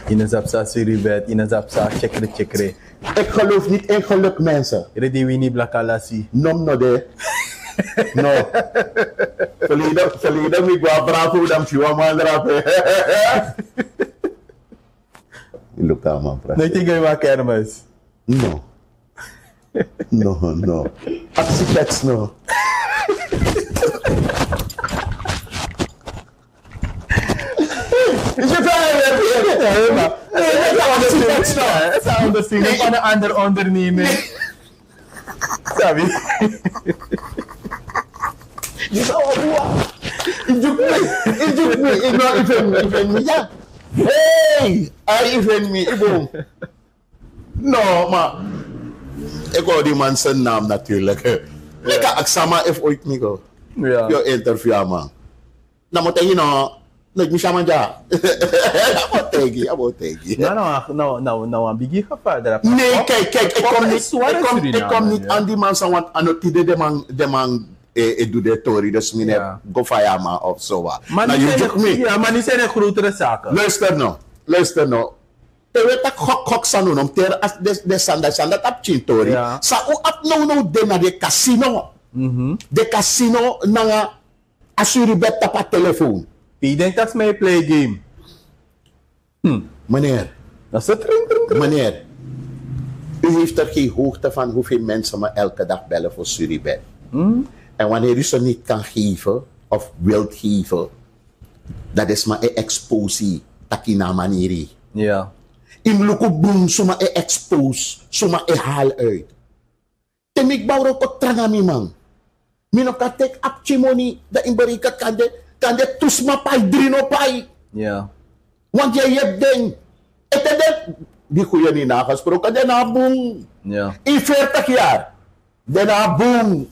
Inazapsa suribet, inazapsa chekre. Ik geloof niet in geluk, mensen. Redi wini blakalasi. Nom no de. No. Verleden ik was bravo dan fiwa man rape. Nee, tinggal wa kermis. No. No. Acceptets no. Het is anders dingen van een ander onderneming. Sabi? Di sa obuwa. Ijuk me. Even me. Ja. Hey! Even me. Ibong. No, maar... Ik wou die man zijn naam natuurlijk. Ik ga aksama if ooit me go. Ja. Yo interview man. Nou moet je nou... Like, misha man ja. Abo tegi. Nou, een biggie gevaar. Nee, kijk, ik kom niet aan die man, want anotide de man doet de tori, dus meneer Gofayama of zo wat. Maar die zijn een grotere zaken. Luister nou. Je weet dat gok sanu nom ter as de sanda tap chintori. Sa u ap no de na de casino. De casino na asuri bet tap telefoon. Ik denk dat is mijn playgame. Meneer. Dat is het drink. Meneer. U heeft er geen hoogte van hoeveel mensen me elke dag bellen voor Suribet. En wanneer u ze niet kan geven, of wilt geven, dat is maar een exposie. Takina manieri. Ja. In lukubung suma e expose, suma e haal uit. Temik bouwro ko trangami man. Mino ka tek apchimoni, da imberika kande tusma pai drino pai. Ja. Want jij hebt ding. Die goeie niet nagesproken. Daarna boom. Ja. In 40 jaar. Daarna boom.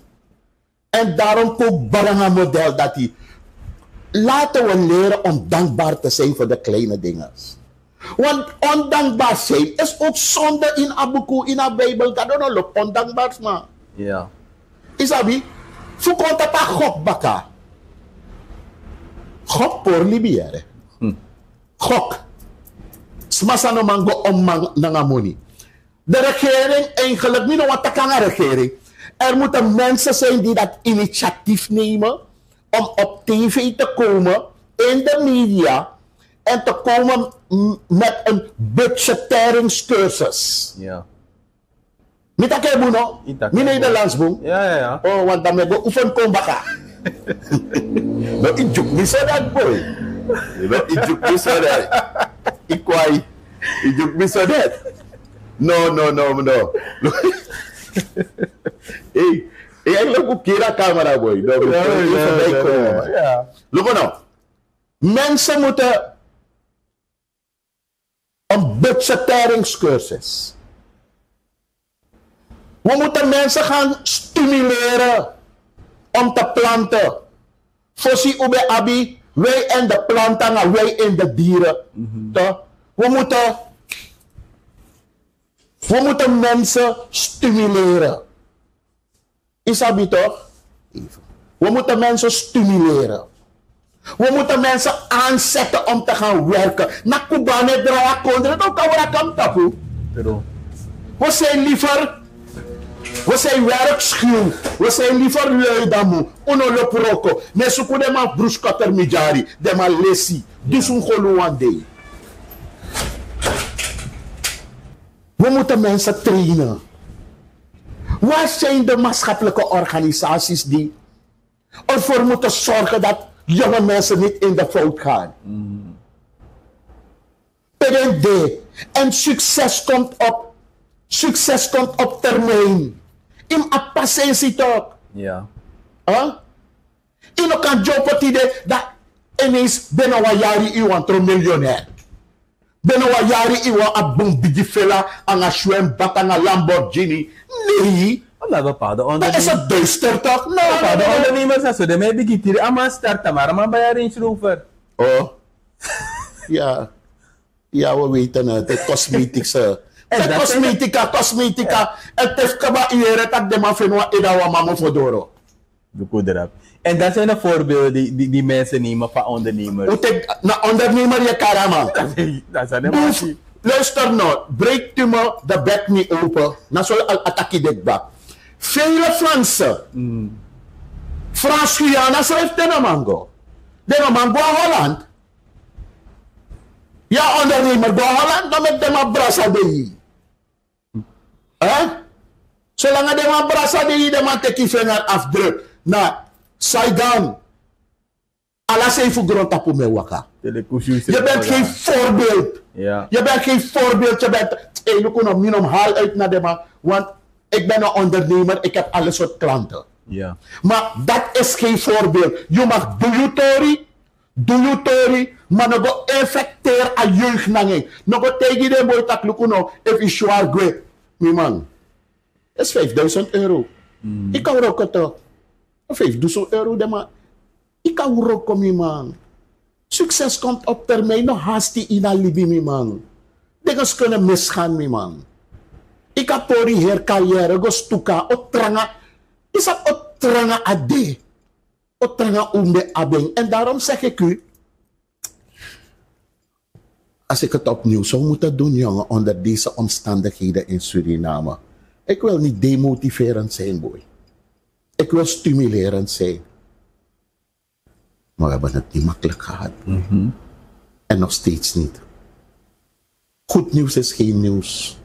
En daarom ook baranga model dat hij. Laten we leren om dankbaar te zijn voor de kleine dingen. Want ondankbaar zijn is ook zonde in Abuku, in de Bijbel. Dat don't loop ondankbaar man. Ja. Isabi, fukonta pa gok baka. Gok por libiere. Gok. Smasano mango om nangamoni. De regering eigenlijk, niet wat de regering. Er moeten mensen zijn die dat initiatief nemen om op tv te komen, in de media, en te komen met een budgetteringscursus. Ja. Niet dat ik boeno, niet Nederlands boen. Ja. Oh, want dan ben ik oefen kom baka. Maar ik juk niet zo dat boy. Ik juk niet zo dat. Ik kwai. Ik juk niet zo dat. No. Hey, eigenlijk ook kira camera boy. Look nou. Mensen moeten een budgetteringscursus. We moeten mensen gaan stimuleren om te planten. Fossi ube abi, wij en de planten, wij en de dieren. We moeten mensen stimuleren. Isabi toch? We moeten mensen stimuleren. We moeten mensen aanzetten om te gaan werken. Na kubane drawa kondre, dan kan we dat tapu. We zijn werkschuw. We zijn liever lui dan moe. Onolop roko. Ne suku de ma bruskater mijari. De ma lesi. Dus un goluan day. We moeten mensen trainen. Waar zijn de maatschappelijke organisaties die ervoor moeten zorgen dat jonge mensen niet in de fout gaan? PDD. En succes komt op termijn. In a patiëntie toch? Ja. In kan job idee dat ineens binnen een jaar u want een miljonair. Binnen een jaar u want een bombigifela en een schwem bak en een Lamborghini. Nee. Dat is een duister toch? Nee. De ondernemers zijn zo. De mij begint hier aan starten, maar man bij een Range Rover. Oh. Ja. Ja, we weten het. Het cosmetische. Cosmetica. Het heeft kaba iere tak de man fenwa edawa mamo fodoro. En dat zijn de voorbeelden die mensen nemen van ondernemers. Na ondernemer je karama. Dat zijn de mensen. Luister nou, breekt u me de bek niet open. Dan zal je attacken dit bak. Vele Fransen. Frans-Guyana schrijft de mango. De mango Holland. Ja, ondernemer go Holland, dan met de ma brasa de. Zolang de man brasa de man teki vinger afdruk. Na, Saigon. Alles even grond tapu me waka. Je bent geen voorbeeld. Ja. Je bent geen voorbeeld. Je bent... Hey, look nou, minom haal uit naar de man. Want ik ben een ondernemer. Ik heb alle soort klanten. Ja. Maar dat is geen voorbeeld. Je mag doe je tori, maar nog go infecteer a jeugd nanging. Nog go tegen de boy tak look nou, if je zwaar gwe. Mi man, dat is 5000 euro. Ik kan roken toch? 5000 euro de man. Ik kan roken mi man. Succes komt op termijn, nog haast die in a libi mi man. Dingen kunnen misgaan mi man. Ik heb pori her carrière, go stuka, otranga. Is dat otranga ade? Otranga umbe abeng. En daarom zeg ik u, als ik het opnieuw zou moeten doen, jongen, onder deze omstandigheden in Suriname. Ik wil niet demotiverend zijn, boy. Ik wil stimulerend zijn. Maar we hebben het niet makkelijk gehad. En nog steeds niet. Goed nieuws is geen nieuws.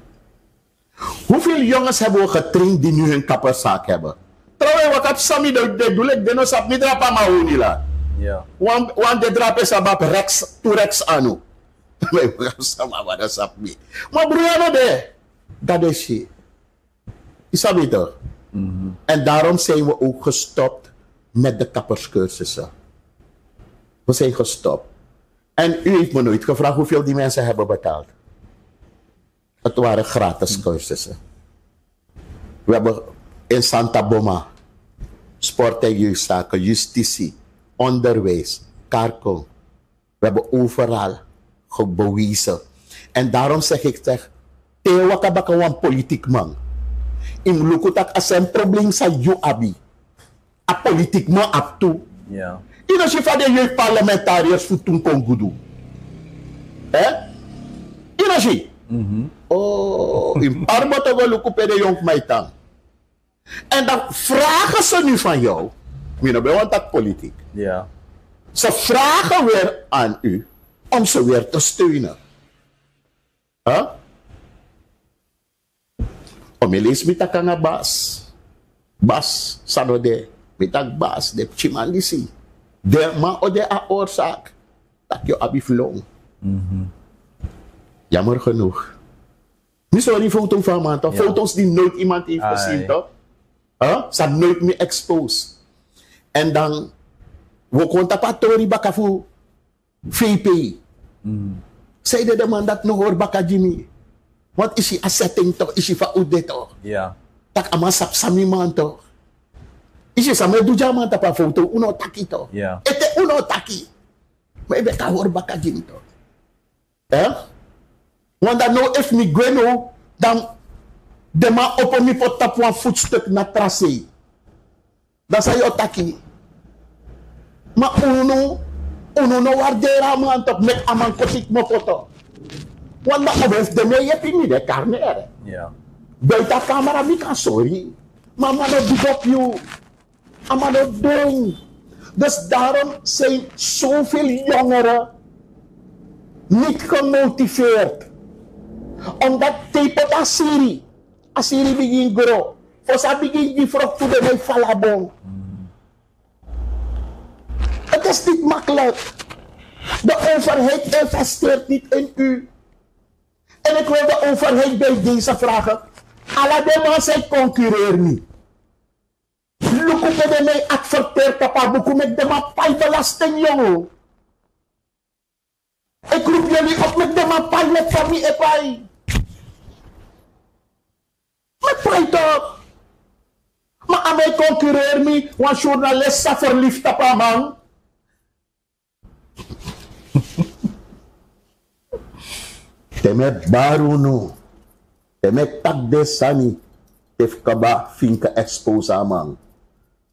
Hoeveel jongens hebben we getraind die nu hun kapperszaak hebben? Trouwens, wat heb Sami doe ik de no sap niet drapa ma honila. Ja. Want de drap is abap rex to rex anu. Maar broer, dat is je. Is dat beter? En daarom zijn we ook gestopt met de kapperscursussen. We zijn gestopt. En u heeft me nooit gevraagd hoeveel die mensen hebben betaald. Het waren gratis cursussen. We hebben in Santa Boma sport- en jeugdzaken, justitie, onderwijs, karko. We hebben overal bewezen. En daarom zeg ik, Theo wakabaka wan politiek man. In lukutak as een probleem sa you abi. A politiek man ap toe. Ja. In als je van de jeugdparlementariërs voor toen kon goedoe. In als je. Oh, in Parboto wel lukken bij de jong meitang. En dan vragen ze nu van jou. We want dat politiek. Ja. Ze vragen weer aan u om ze weer te steunen. Om je leest met dat bas. Bas, sanode. Met dat bas, de chimandisi. De ma o de a oorzaak. Dat je abiflong. Jammer genoeg. Nu zou die foto van man, toch? Foto's die nooit iemand heeft gezien, toch? Ze zijn nooit meer exposed. En dan, we konden patori bakafu VP. Zeiden de man dat nog hoor baka Jimmy. Want is hij a setting toch? Is hij van Ude toch? Ja. Tak ama sap sami man toch? Is hij samen doe jaman tapa foto uno taki toch? Ja. Ete uno taki. Maar ik kan hoor baka Jimmy toch? Want dan nou if mi gweno, dan de man op mi pot tap een voetstuk na tracé. Dan zei je taki. Maar uno no waardera man toch met aman kotik mokoto. Want dan heeft de mee heb je niet de carne. Ja. Buiten camera mi kan sorry. Maar man no big up you. Maar no doen. Dus daarom zijn zoveel jongeren niet gemotiveerd. Omdat type Asiri begin grow. Voor ze begin die vrucht toe de mij falabong. Het is niet makkelijk. De overheid investeert niet in u. En ik wil de overheid bij deze vragen. Alle de mensen concurreren niet. Look op de mij adverteert papa boeken met de mapai belasting jongen. Ik roep jullie op met de mapai met familie epai. Met prai toch. Maar aan mij concurreer me, want journalist sa verliefd op een man. Teme baruno. Teme tak de sani. Tef kaba finka expose man.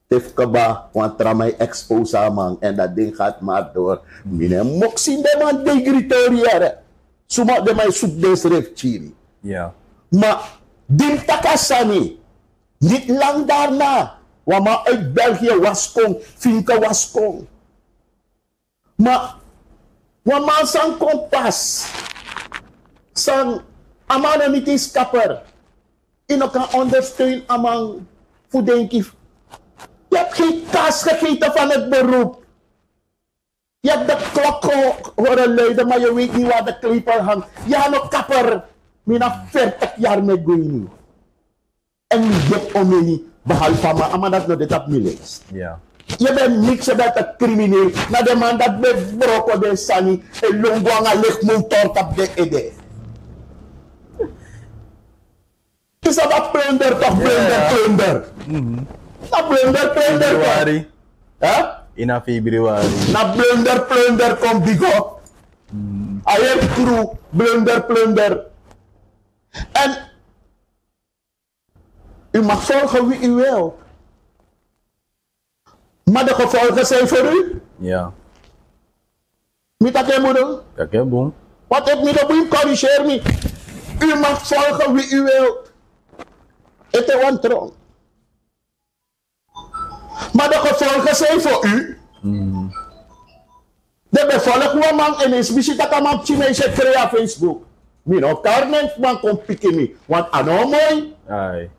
Tef kaba want tramai expose man. En dat ding gaat maar door. Mine moksin de man degritoria. Suma de mij soep des ref chiri. Ja. Maar dim takasani. Niet lang daarna. Wama uit België waskong. Finka waskong. Maar wama sang kompas. Sang amana niet is kapper. Je kan ondersteunen aan voeding. Je hebt geen kaas gegeten van het beroep. Je hebt de klok horen luiden, maar je weet niet waar de klepel hangt. Je hebt een kapper. Mina 40 jaar met Guini. En je hebt omeni, behalve maar dat nog dit op mijn lijst. Ja. Je bent niks met een crimineel. Na de man dat met broko de sani en longwanga ligt motor op de ede. Is dat een plunder toch? Plunder. Na plunder Februari. Huh? In februari. Na plunder komt bigo. I have crew, plunder. En u mag volgen wie u wil. Maar de gevolgen zijn voor u? Ja. Niet dat je moeder? Kijk, hè, boem. Wat heb je de corrigeer me? U mag volgen wie u wil. Het is wantrouwen. Maar de gevolgen zijn voor u. De bevolking man en is misschien dat een man Chinese crea Facebook. Mijn elkaar neemt man komt pikken me. Want ano mooi. Ai.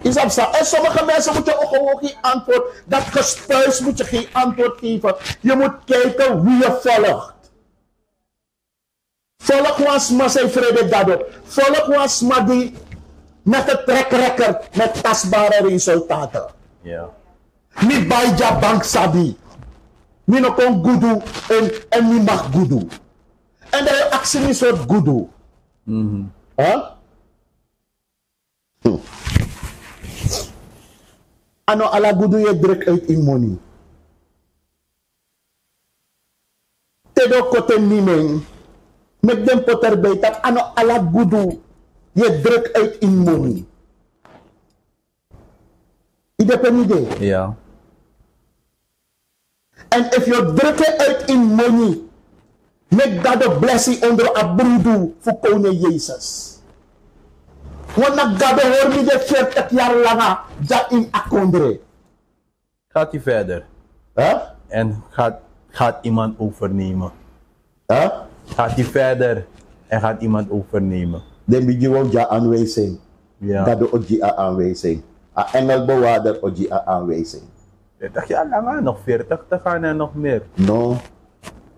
Is dat zo? En sommige mensen moeten ook gewoon geen antwoord. Dat gespuis moet je geen antwoord geven. Je moet kijken wie je volgt. Volg was maar zijn vrede dado. Volg was maar die met de track record met tastbare resultaten. Ja. Niet bij je bank sabi. Niet nog kon goedoe en niet mag goedoe. En dat je actie is soort goedoe. Huh? Ano ala goedoe je druk uit in money. Tedo kote nimeng. Met den potter bij dat ano ala goedoe je druk uit in money. Ide pen idee? Ja. En if je drukken uit in money, make dat de blessing onder abrudu voor koning Jezus. Want na gade hoor mi de 40 jaar langer dat in akondre. Gaat hij verder? Huh? En gaat iemand overnemen? Huh? Gaat hij verder en gaat iemand overnemen? Dan ben je ook ja aanwezig. Ja. Dat de OGA aanwezig. A engelbewaarder OGA aanwezig. Ik dacht, ja, langer, nog 40 te gaan en nog meer. No.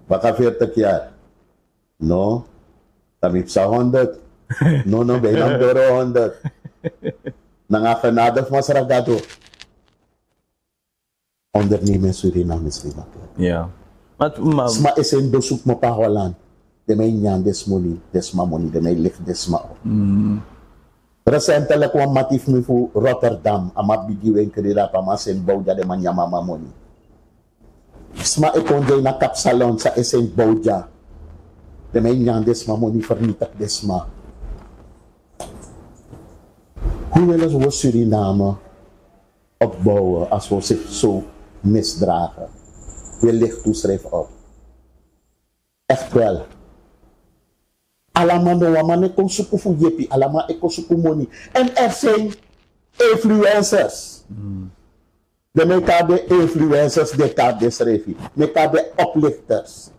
Baka 40 jaar. No. Dan heb je 100. No, ben je door 100. Nangakanada mas ragado. Ondernemen Suriname is niet makkelijk. Ja. Maar is een bezoek me paholan. De mij nyan des money, des ma money, de mij licht des ma. Recentelijk kwam matif me voor Rotterdam. Ama bigi wenkeri da pa mas en bouja de man yamama money. Sma ik kon de na kapsalon sa is een bouja. De mij nyan des ma money vernietig des ma. Hoe willen we Suriname opbouwen als we zich zo misdragen? We licht toeschrijven op. Echt wel. Allemaal no wamane kon suku fu yepi, allemaal ik kon suku money. En er zijn influencers. De meka de influencers, de ka de schrijven. Meka de oplichters.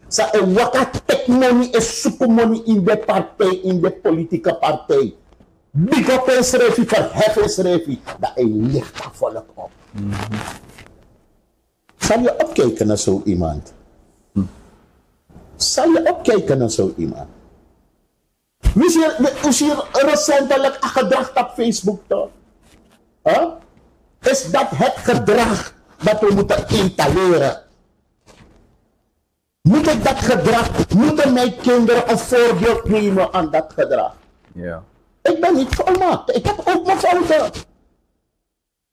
Sa e waka tek money e suku money in de partij, in de politieke partij. Big up en schrijven, verhef en schrijven. Dat een licht volk op. Zal je opkijken naar zo iemand? Zal je opkijken naar zo iemand? Wie is hier recentelijk gedrag op Facebook toch? Huh? Is dat het gedrag dat we moeten intaleren? Moet ik dat gedrag, moeten mijn kinderen een voorbeeld nemen aan dat gedrag? Ja. Ik ben niet volmaakt. Ik heb ook mijn fouten.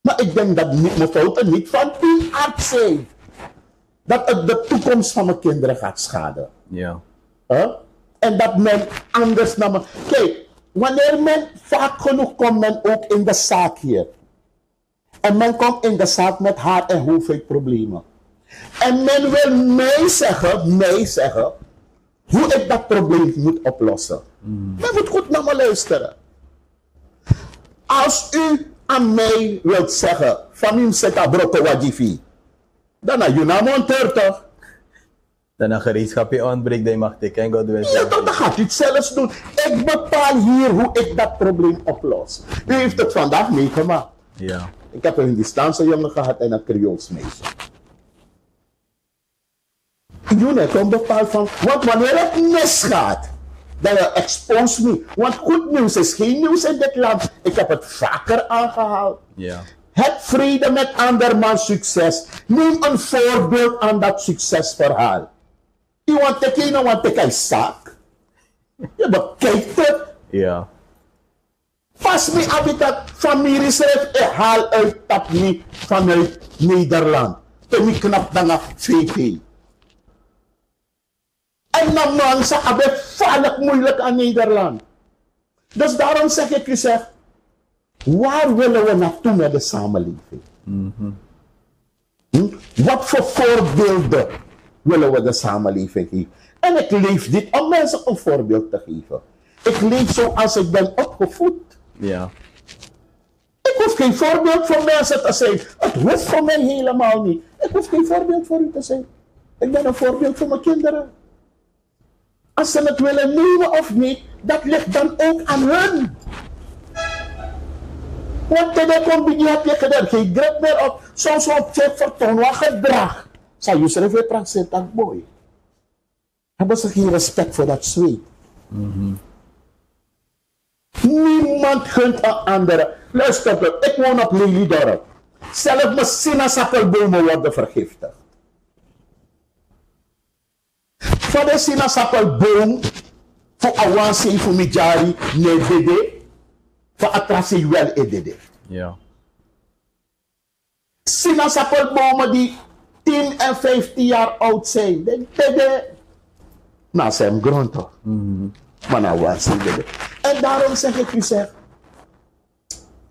Maar ik denk dat mijn fouten niet van die aard zijn. Dat het de toekomst van mijn kinderen gaat schaden. Ja. En dat men anders naar me... Kijk, wanneer men vaak genoeg komt men ook in de zaak hier. En men komt in de zaak met haar en hoofdproblemen. En men wil mij zeggen, hoe ik dat probleem moet oplossen. Men moet goed naar me luisteren. Als u aan mij wilt zeggen, famim seta broko wajifi, dan heb je naar monteur toch? Dan een gereedschapje ontbreekt, dan mag ik en God weet. Ja, dan gaat u het zelfs doen. Ik bepaal hier hoe ik dat probleem oplos. U heeft het vandaag meegemaakt. Ja. Ik heb een Hindistaanse jongen gehad en een Creools meisje. Jullie komen bepaald van, want wanneer het misgaat, dan expose me. Want goed nieuws is geen nieuws in dit land. Ik heb het vaker aangehaald. Ja. Het vrede met andermans succes. Neem een voorbeeld aan dat succesverhaal. Je want te kijken, want te kijken zaak. Je bekijkt het. Ja. Pas me habitat familie schrijft, ik haal uit dat niet vanuit Nederland. Toen ik knap dan feti. En dan mensen hebben valk moeilijk aan Nederland. Dus daarom zeg ik je, waar willen we naartoe met de samenleving? Wat voor voorbeelden willen we de samenleving geven? En ik leef dit om mensen een voorbeeld te geven. Ik leef zoals ik ben opgevoed. Ja. Ik hoef geen voorbeeld voor mensen te zijn. Het hoeft voor mij helemaal niet. Ik hoef geen voorbeeld voor u te zijn. Ik ben een voorbeeld voor mijn kinderen. Als ze het willen nemen of niet, dat ligt dan ook aan hun. Want dan kom je heb je gedaan, geen grip meer op. Soms wat je vertoont wat gedrag. Zou je schrijven weer praten, dat mooi. Hebben ze geen respect voor dat zweet? Niemand gunt een andere. Luister, ik woon op Lelydorp. Zelfs mijn sinaasappelbomen worden vergiftigd. Voor de sinaasappelboom, voor awansi, voor mijari, nee dede. Voor attractie wel edede. Ja. Sinaasappelbomen die 10 en 15 jaar oud zijn. Dede. Nou, ze hebben grond toch? Maar nou was het. En daarom zeg ik u,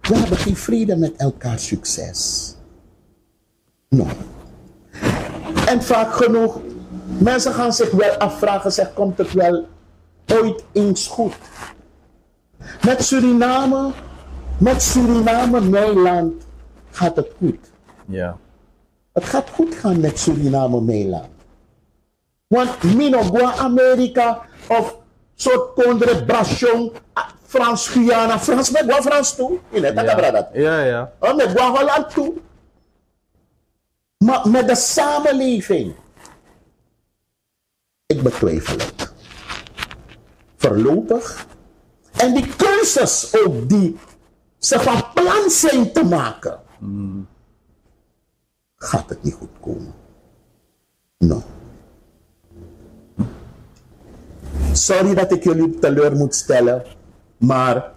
we hebben geen vrede met elkaar succes. No. En vaak genoeg, mensen gaan zich wel afvragen, komt het wel ooit eens goed? Met Suriname, mijn land, gaat het goed. Ja. Het gaat goed gaan met Suriname, mijn land. Want Minogua, Amerika, of soort kondre Brasjon, Frans-Guyana, Frans met wat Frans toe? Ja. Met wat Holland toe? Maar met de samenleving, ik betwijfel het. Voorlopig. En die keuzes ook die ze van plan zijn te maken, gaat het niet goed komen. No. Sorry dat ik jullie teleur moet stellen, maar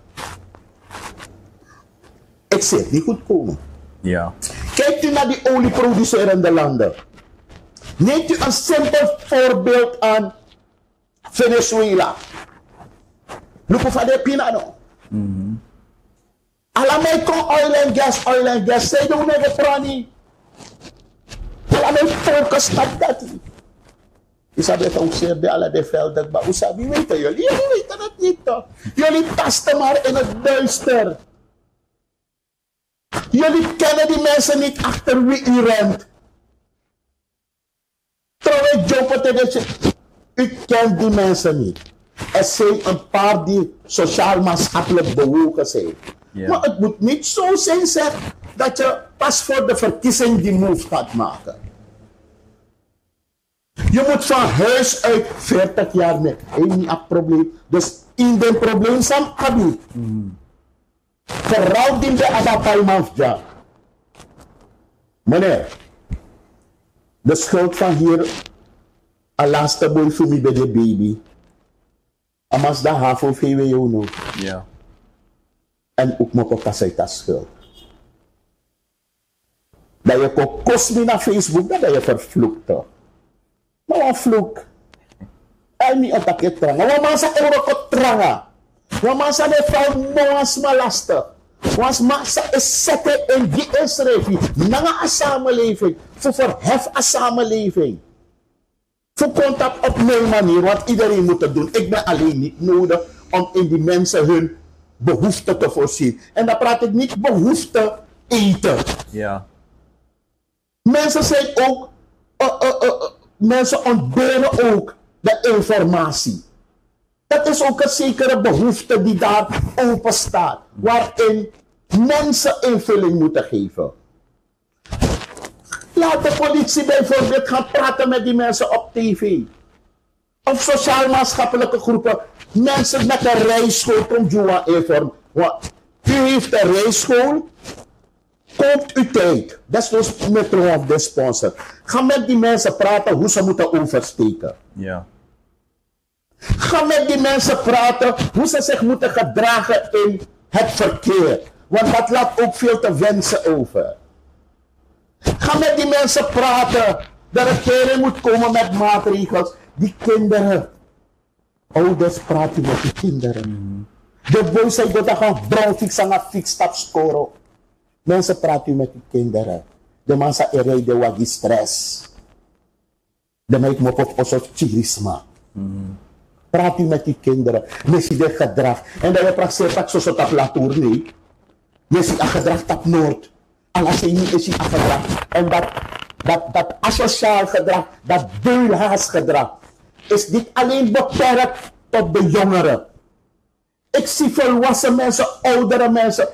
ik zie het niet goed komen. Ja. Kijkt u naar die olieproducerende landen. Neemt u een simpel voorbeeld aan Venezuela. Look of de Pinano. Alamay kon oil and gas. Zij doen het prani. Alamay focus op dat. Isabel ook zeer bij alle de velden. Maar wie weten jullie? Jullie weten het niet toch? Jullie tasten maar in het duister. Jullie kennen die mensen niet achter wie u rent. Trouwens, u kent die mensen niet. Er zijn een paar die sociaal-maatschappelijk bewogen zijn. Yeah. Maar het moet niet zo zijn, zeg, dat je pas voor de verkiezing die move gaat maken. Je moet van huis uit 40 jaar mee. Niet een probleem. Dus in den probleem sam abi. Vooral in de abapalmafja. Meneer, de schuld van hier, een laatste boy voor mij bij de baby. Amas da hafo VWO no. Ja. En ook nog op dat schuld. Dat je kon kost naar Facebook, dat je vervloekt toch. Maar wat vloek? En niet op dat tranga. Wat man sa euro ko tranga. Wat man sa de vrouw moas malaste. Want massa is zetten in die inschrijving. Nanga een samenleving. Voor verhef een samenleving. Voor contact op mijn manier. Want iedereen moet het doen. Ik ben alleen niet nodig om in die mensen hun behoeften te voorzien. En dan praat ik niet behoefte eten. Ja. Mensen zijn ook mensen ontberen ook de informatie. Dat is ook een zekere behoefte die daar open staat, waarin mensen invulling moeten geven. Laat de politie bijvoorbeeld gaan praten met die mensen op tv. Of sociaal-maatschappelijke groepen. Mensen met een rijschool komt Juwa inform. U heeft een rijschool. Komt uw tijd. Dat is dus metro of de sponsor. Ga met die mensen praten hoe ze moeten oversteken. Ja. Ga met die mensen praten hoe ze zich moeten gedragen in het verkeer. Want dat laat ook veel te wensen over. Ga met die mensen praten. De regering moet komen met maatregels. Die kinderen. Ouders praten met die kinderen. De boys zijn dat gaan bronfix aan een fixstap scoren. Mensen praten met die kinderen. De mensen rijden wat die stress. De mensen moet op een soort chirisma. Praat u met die kinderen. Messi de gedrag. En dat je praat dat zo dat latour nee. Messi a gedrag dat noord. Alles is hij a gedrag. En dat asociaal gedrag, dat beulhaas gedrag, is niet alleen beperkt tot de jongeren. Ik zie volwassen mensen, oudere mensen.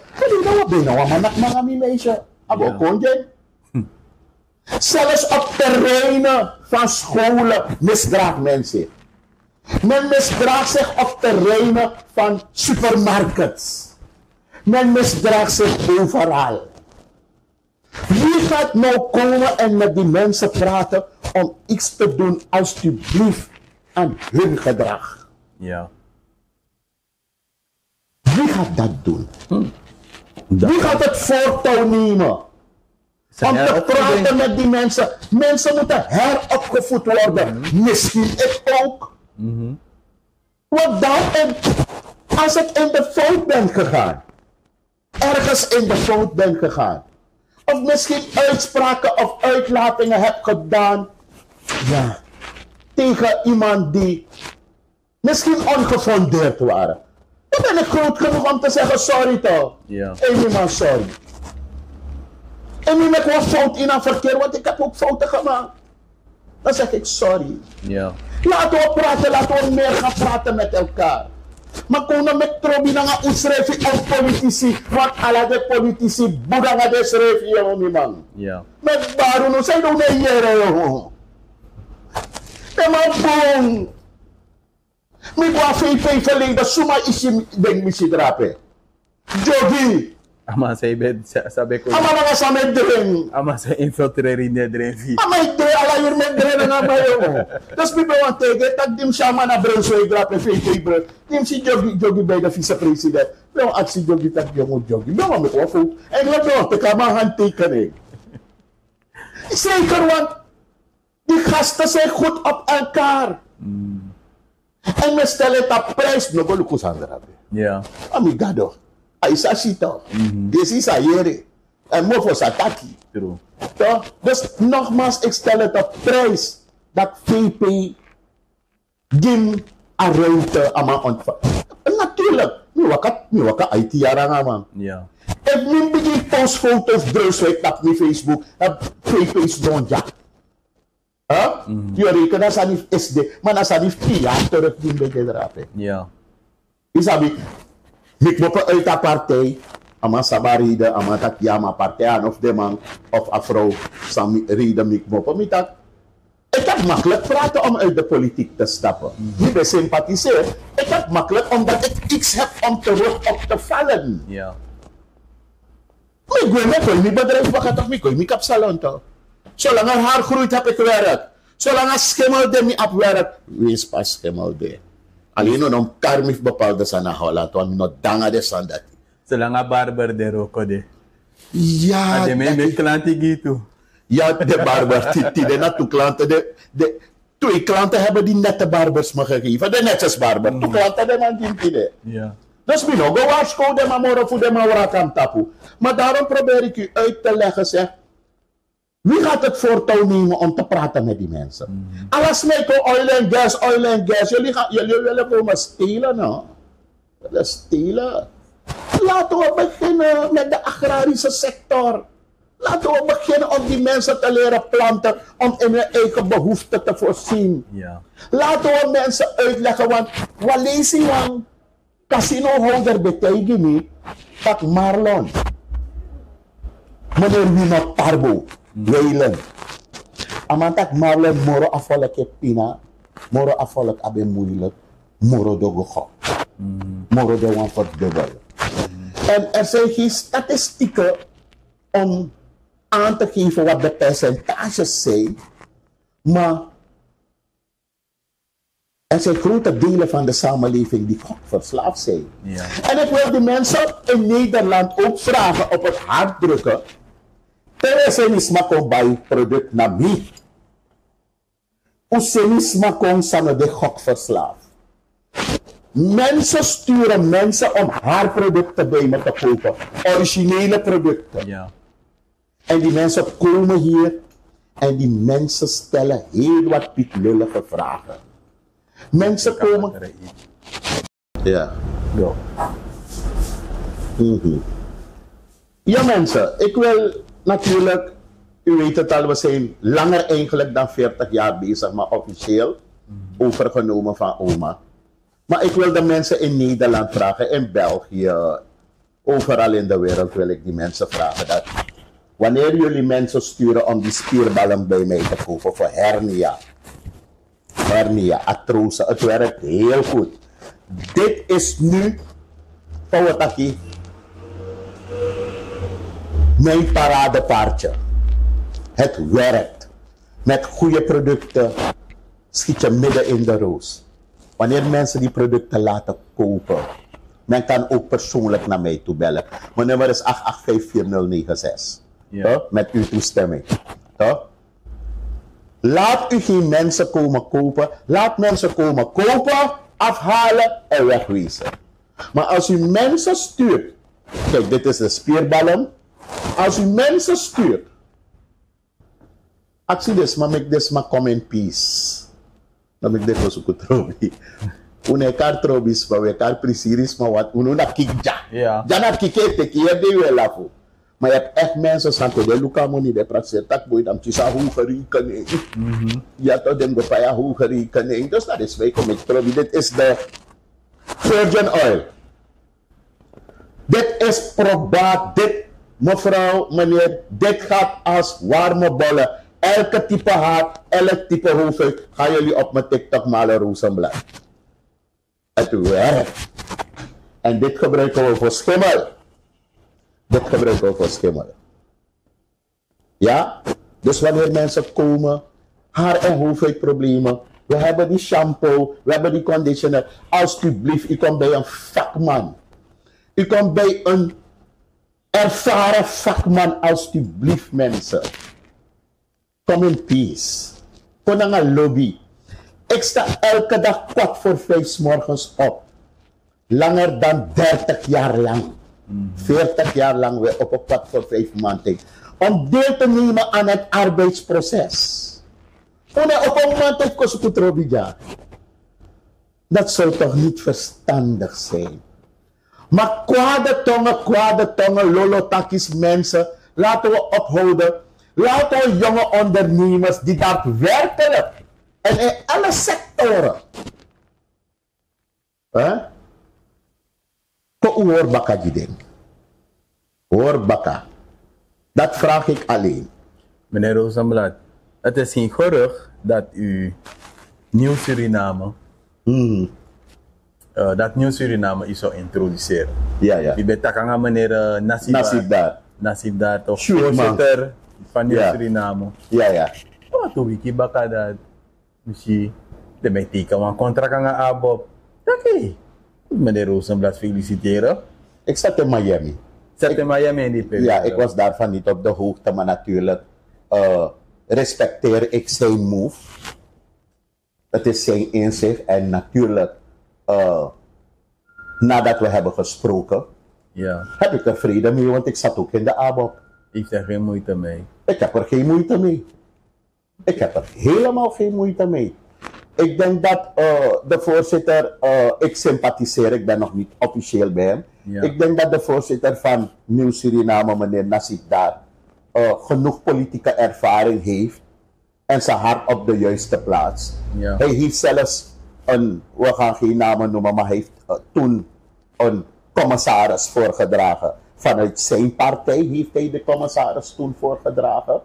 Zelfs op terreinen van scholen misdraagt men zich. Men misdraagt zich op terreinen van supermarkets. Men misdraagt zich overal. Wie gaat nou komen en met die mensen praten om iets te doen alsjeblieft aan hun gedrag? Ja. Wie gaat dat doen? Wie gaat het voortouw nemen? Om te praten met die mensen. Mensen moeten heropgevoed worden. Misschien ik ook. Wat dan? Als ik in de fout ben gegaan. Ergens in de fout ben gegaan. Of misschien uitspraken of uitlatingen heb gedaan. Ja. Tegen iemand die misschien ongefundeerd waren. Dan ben ik groot genoeg om te zeggen sorry toch. Ja. En niemand sorry. En nu ben ik wel fout in een verkeer, want ik heb ook fouten gemaakt. Dan zeg ik sorry. Ja. Laten we praten, laten we meer gaan praten met elkaar. Maar kunnen met trobi naar een schrijven en politici, want alle de politici boedan naar de schrijven, jongen, man. Ja. Met baron, zij doen een jere, jongen. En maar boom. Ik ga VP verleden, suma is je denk missie drapen. Jogi. Ama saya sabi ko. Ama na sa med dren. Ama sa infiltrate in the drain fee. Ama ite ala yur med dren nga ba yo. Das people want take tag dim siya na bren so drape VP bren. Dim si Jogi bij de vice-president. Wel at si Jogi tag yung Jogi. Wel me ko fu. En laat me te kamahan tekenen. Zeker want die gasten zijn goed op elkaar. En we stellen het op prijs. No go kusandra. Ja. Amigado. Aisa sito. Dit is ayere. En mo voor sataki. True. Dus nogmaals, ik stel het op prijs dat VP Gim een ruimte aan mij ontvangt. Natuurlijk. Nu waka IT jaren man. Ja. Ik neem begin postfoto's druiswijk op mijn Facebook. VP's don't ja. Je rekent dat ze niet SD. Maar dat ze niet 4 jaar terug doen bij de drapen. Ja. Isabi. Ik moet uit de partij, ama sabaride, ama tak yama partij aan of de man of afro, sam ride ik moet. Ik heb makkelijk praten om uit de politiek te stappen. Niet bij sympathiseer. Ik heb makkelijk omdat ik iets heb om terug op te vallen. Ja. Ik wil met mijn bedrijf wachten toch niet, ik heb salon toch. Zolang er haar groeit heb ik werk. Zolang er schimmelde me op werk, wees pas schimmelde. Alleen om karmif bepaalde sana hola, want no danga de sandat. Zolang een barber de roko de. Ja. De mijn klanten gitu. Ja, de barber, die de klanten, twee klanten hebben die nette barbers me gegeven, de netjes barber. Twee klanten de man die. Ja. Dus we nog waarschuwen de maar morgen voor de maar kan tapu. Maar daarom probeer ik u uit te leggen, zeg. Wie gaat het voortouw nemen om te praten met die mensen? Alles met oil and gas. Jullie willen komen stelen, nou. Willen stelen. Laten we beginnen met de agrarische sector. Laten we beginnen om die mensen te leren planten, om in hun eigen behoeften te voorzien. Ja. Laten we mensen uitleggen, want wat lees je van casinohouder betekent niet dat Marlon, meneer Wino Tarbo, Weilen, amantak Marlon moro afvallen pina, moro afvallen abe moeilijk, moro dogo moro de wan verdubbel. En er zijn geen statistieken om aan te geven wat de percentages zijn, maar er zijn grote delen van de samenleving die verslaafd zijn. Ja. En ik wil de mensen in Nederland ook vragen, op het hart drukken, terwijl kon bij product naar mij. Hoe kon samen de gok verslaafd. Mensen sturen mensen om haar producten bij me te kopen. Originele producten. Ja. En die mensen komen hier en die mensen stellen heel wat pietlullige vragen. Mensen komen... Ja. Ja. Ja mensen, ik wil natuurlijk, u weet het al, we zijn langer eigenlijk dan 40 jaar bezig, maar officieel overgenomen van oma. Maar ik wil de mensen in Nederland vragen, in België, overal in de wereld wil ik die mensen vragen dat wanneer jullie mensen sturen om die spierballen bij mij te kopen voor hernia, artrose, het werkt heel goed. Dit is nu, Pawataki, mijn paradepaardje. Het werkt. Met goede producten schiet je midden in de roos. Wanneer mensen die producten laten kopen, men kan ook persoonlijk naar mij toe bellen. Mijn nummer is 8854096. Ja. Met uw toestemming. Laat u geen mensen komen kopen. Laat mensen komen kopen, afhalen en wegwezen. Maar als u mensen stuurt, kijk, dit is de spierballen. Als u mensen stuurt, ik zie dit, maar ik dit maar come in peace. Dan ik dit was ook trobi. Une kar trobis, maar we kar precisis, maar wat uno na kikja. Ja. Jana kikete kier de we lafu. Maar je hebt echt mensen zijn de Luca money de praten tak boy dan tisa hoge rekening. Ja toch dem go paya hoge rekening. Dus dat is wij kom ik trobi. Dit is de virgin oil. Dit is probaat. Dit mevrouw, meneer, dit gaat als warme bollen. Elke type haat, elk type hoofd, gaan jullie op mijn TikTok Marlon Rozenblad. Het werkt. En dit gebruiken we voor schimmel. Dit gebruiken we voor schimmel. Ja? Dus wanneer mensen komen, haar- en hoofdhuidproblemen, we hebben die shampoo, we hebben die conditioner. Alsjeblieft, u komt bij een vakman. U komt bij een ervaren vakman, alsjeblieft mensen. Kom in peace. Kom naar een lobby. Ik sta elke dag 4:15 's morgens op. Langer dan 30 jaar lang. 40 jaar lang weer op 4:15 maand. Om deel te nemen aan het arbeidsproces. Op een maand heeft kost dat zou toch niet verstandig zijn. Maar kwade tongen, lolotakis mensen, laten we ophouden. Laten we jonge ondernemers die daadwerkelijk en in alle sectoren Oorbaka die ding. Oorbaka. Dat vraag ik alleen. Meneer Rozenblad, het is geen gerucht dat u Nieuw Suriname, dat Nieuw Suriname is zou introduceren. Ja. U bent aan meneer Nasib daar toch sure, voorzitter van Nieuw Suriname. Ja. Wat doe ik hier dat? Misschien de mij teken een contract aan Abob. Oké. Meneer Rozenblad, feliciteren. Ik zat in Miami. In Miami in die periode? Ja, ik was daarvan niet op de hoogte, maar natuurlijk respecteer ik zijn move. Het is zijn inzicht en natuurlijk nadat we hebben gesproken, heb ik er vrede mee, want ik zat ook in de ABOP. Ik heb er geen moeite mee. Ik heb er geen moeite mee. Ik heb er helemaal geen moeite mee. Ik denk dat de voorzitter, ik sympathiseer, ik ben nog niet officieel bij hem. Ja. Ik denk dat de voorzitter van Nieuw Suriname, meneer Nasib daar, genoeg politieke ervaring heeft en zijn hart op de juiste plaats. Ja. Hij heeft zelfs we gaan geen namen noemen, maar hij heeft toen een commissaris voorgedragen. Vanuit zijn partij heeft hij de commissaris toen voorgedragen.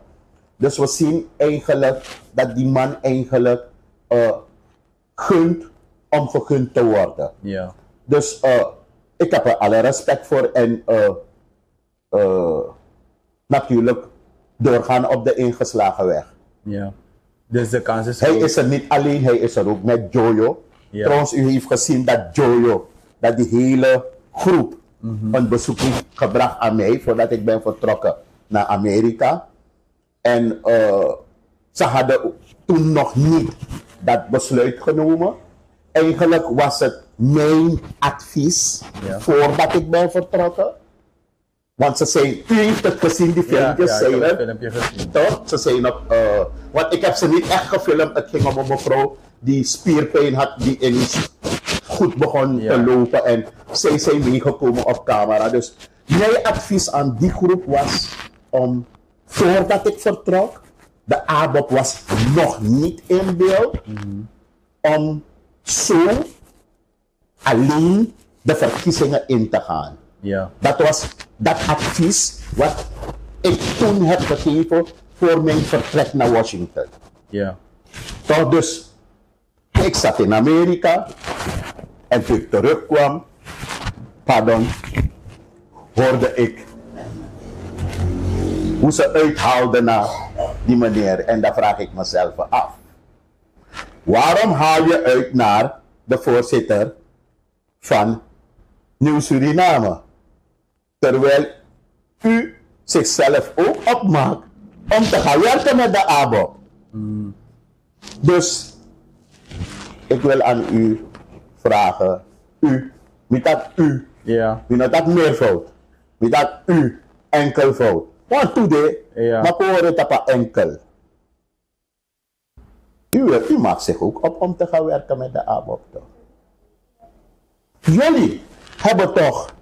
Dus we zien eigenlijk dat die man eigenlijk gunt om gegund te worden. Ja. Dus ik heb er alle respect voor en natuurlijk doorgaan op de ingeslagen weg. Ja. Dus de kans is... Hij is er niet alleen, hij is er ook met Jojo. Ja. Trouwens, u heeft gezien dat Jojo, dat die hele groep een bezoek heeft gebracht aan mij voordat ik ben vertrokken naar Amerika. En ze hadden toen nog niet dat besluit genomen. Eigenlijk was het mijn advies voordat ik ben vertrokken. Want ze zei, u heeft het gezien, die filmpjes, ik heb het filmpje gezien. Toch? Ze zei op, want ik heb ze niet echt gefilmd. Het ging om een mevrouw die spierpijn had, die ineens goed begon te lopen. En zij zijn meegekomen op camera. Dus mijn advies aan die groep was om, voordat ik vertrok, de ABOP was nog niet in beeld, om zo alleen de verkiezingen in te gaan. Ja. Dat was dat advies wat ik toen heb gegeven voor mijn vertrek naar Washington. Ja. Toch dus, ik zat in Amerika en toen ik terugkwam, hoorde ik hoe ze uithaalden naar die meneer. En dan vraag ik mezelf af. Waarom haal je uit naar de voorzitter van Nieuws Suriname? Terwijl u zichzelf ook opmaakt om te gaan werken met de ABO. Dus ik wil aan u vragen, met dat u, met dat meervoud, met dat u enkelvoud. Want today, maar hoor het op enkel. U maakt zich ook op om te gaan werken met de ABO, toch? Jullie hebben toch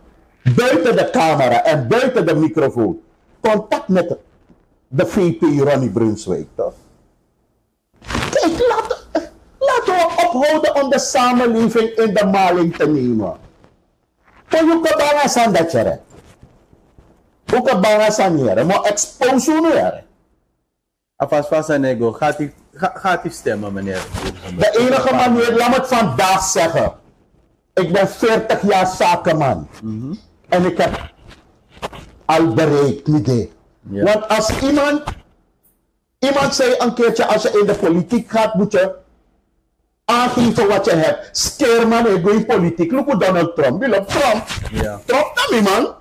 buiten de camera en buiten de microfoon contact met de VP Ronnie Brunswijk, toch? Kijk, laten we ophouden om de samenleving in de maling te nemen. Kan je kabanga san dat je ook kabanga san jere, maar expose jere. Afas nego, gaat u stemmen, meneer? De enige manier, laat me het vandaag zeggen. Ik ben 40 jaar zakenman. En ik heb al bereikt, idee. Want als iemand zei een keertje, als je in de politiek gaat, moet je aangeven wat je hebt. Skeerman, ik gooi politiek. Look hoe Donald Trump. Wil op Trump? Trump, dat niet, man.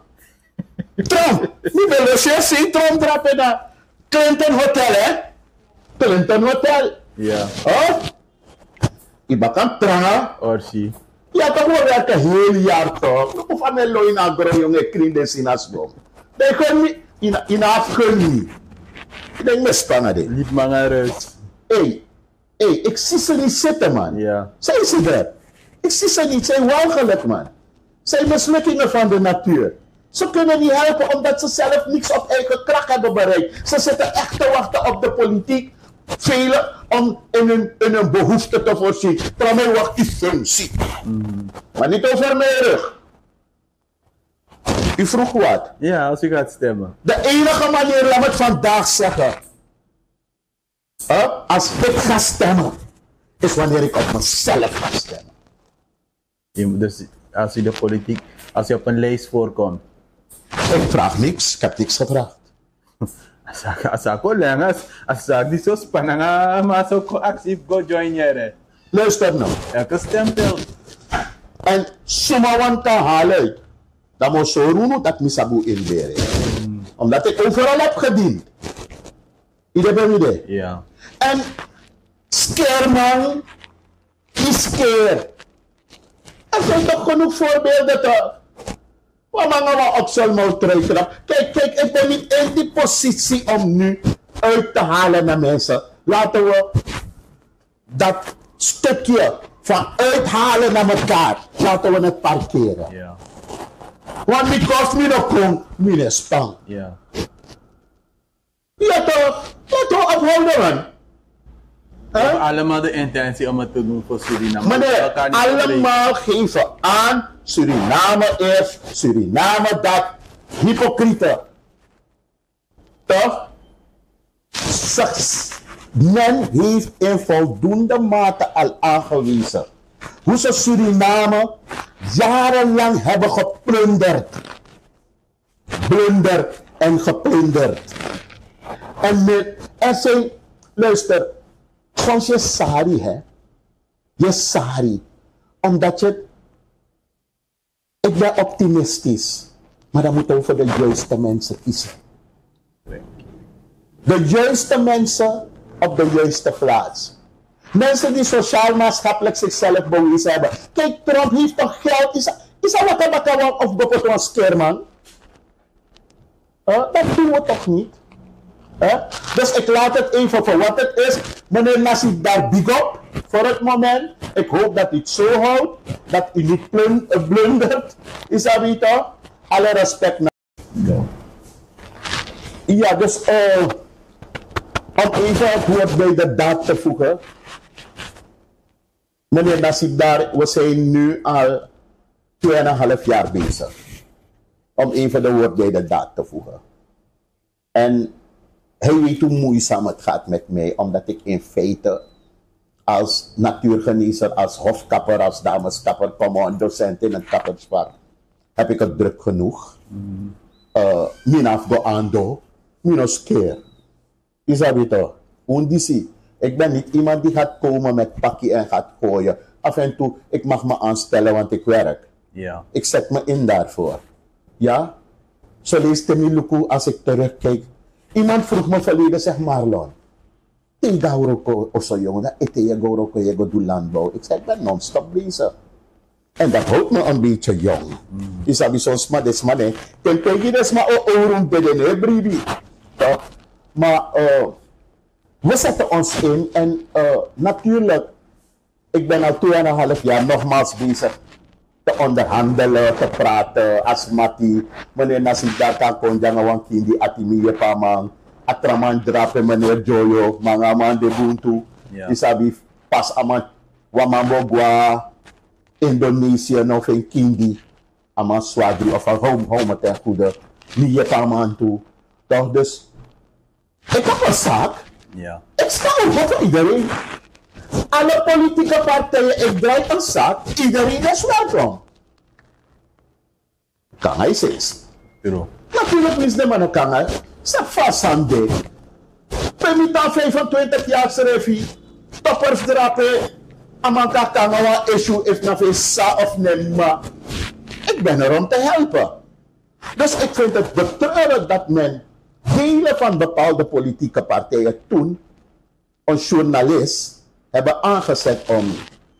Trump. Niet wil je Trump trappen naar Clinton Hotel, hè? Clinton Hotel. Ja. Oh? Iba kan tra. Orsi. Ja, toch wel werken heel jaar toch. Of aan een looi naar groen, jongen, krienden sinasboom. Dat kun je in afgun niet. Ik denk, me spannen dit. Niet maar rust. Hey, ik zie ze niet zitten, man. Ja. Zijn ze er? Ik zie ze niet, zijn walgelijk, man. Zijn mislukkingen van de natuur. Ze kunnen niet helpen omdat ze zelf niks op eigen kracht hebben bereikt. Ze zitten echt te wachten op de politiek. Velen om in hun behoefte te voorzien. Terwijl mij wacht die functie. Maar niet over mijn rug. U vroeg wat? Ja, als u gaat stemmen. De enige manier, laat me het vandaag zeggen. Als ik ga stemmen, is wanneer ik op mezelf ga stemmen. Dus als u de politiek, als u op een lijst voorkomt. Ik vraag niks, ik heb niks gevraagd. Als ik niet zo spannend, maar zo actief go join jere. Luister nou. Elke stempel. En sommige kan halen. Dat moet zo doen dat ik me inberen. Omdat ik overal heb gediend. Iedereen weet het? Ja. En skeerman is skeer. Er zijn toch genoeg voorbeelden toch? Waar man we op zo'n mouw terugtrappen. Kijk, ik ben niet in die positie om nu uit te halen naar mensen. Laten we dat stukje van uithalen naar elkaar, laten we het parkeren. Ja. Want because me no kom, me no spang. Ja. Ja toch? Laten we ophouden, man. We hebben allemaal de intentie om het te doen voor Suriname. Meneer, allemaal geven aan Suriname eerst, Suriname dat. Hypocrieten. Toch? Men heeft in voldoende mate al aangewezen hoe ze Suriname jarenlang hebben geplunderd. Plunderd en geplunderd. En er zijn, luister, soms je sari, hè. Je sari. Omdat je, ik ben optimistisch, maar dan moeten we voor de juiste mensen kiezen. De juiste mensen op de juiste plaats. Mensen die sociaal-maatschappelijk zichzelf bewezen hebben. Kijk, Trump heeft toch geld? Is dat wat of bijvoorbeeld een skeerman? Dat doen we toch niet? Dus ik laat het even voor wat het is. Meneer Nassi, daar big op voor het moment. Ik hoop dat u het zo houdt. Dat u niet blundert. Is dat niet toch? Alle respect naar. Ja, dus om even het woord bij de daad te voegen. Meneer Nassi, we zijn nu al 2,5 jaar bezig. Om even de woord bij de daad te voegen. En hij weet hoe moeizaam het gaat met mij, omdat ik in feite als natuurgenezer, als hofkapper, als dameskapper, docent in het kappersvak, heb ik het druk genoeg. Minaf do ando, minos keer. Is dat weer toch? Undisi. Ik ben niet iemand die gaat komen met pakje en gaat gooien. Af en toe, ik mag me aanstellen, want ik werk. Ja. Ik zet me in daarvoor. Ja? Zo leest de Miluku als ik terugkijk. Iemand vroeg me verleden, zeg Marlon. Ik ga ook zo jongen, ik doe landbouw. Ik zeg, ik ben non-stop bezig. En dat houdt me een beetje jong. Is dat zo'n smaddes man? Ten tweede is maar oorlog bedden, bribi. Maar we zetten ons in en natuurlijk, ik ben al 2,5 jaar nogmaals bezig te onderhandelen, te praten, asmati. Meneer Nasida kan konjanga wan kindi atimiye pamang, atraman drape meneer Joyo, mangaman de buntu, isabi pas aman wamambo gwa Indonesië of een kindi, aman swadri of een home ten goede, niye paman toe. Toch dus, ik heb een zaak. Ja. Ik sta op voor iedereen. Alle politieke partijen, ik draai een zaak. Iedereen is welkom. Kan hij zes? Natuurlijk is de man kan hij. Stap vast aan dit. Permita 25 jaar schrijven. Toppers drapen. Amanka kan een issue if na sa of nema. Ik ben er om te helpen. Dus ik vind het betreurend dat men delen van bepaalde politieke partijen toen een journalist hebben aangezet om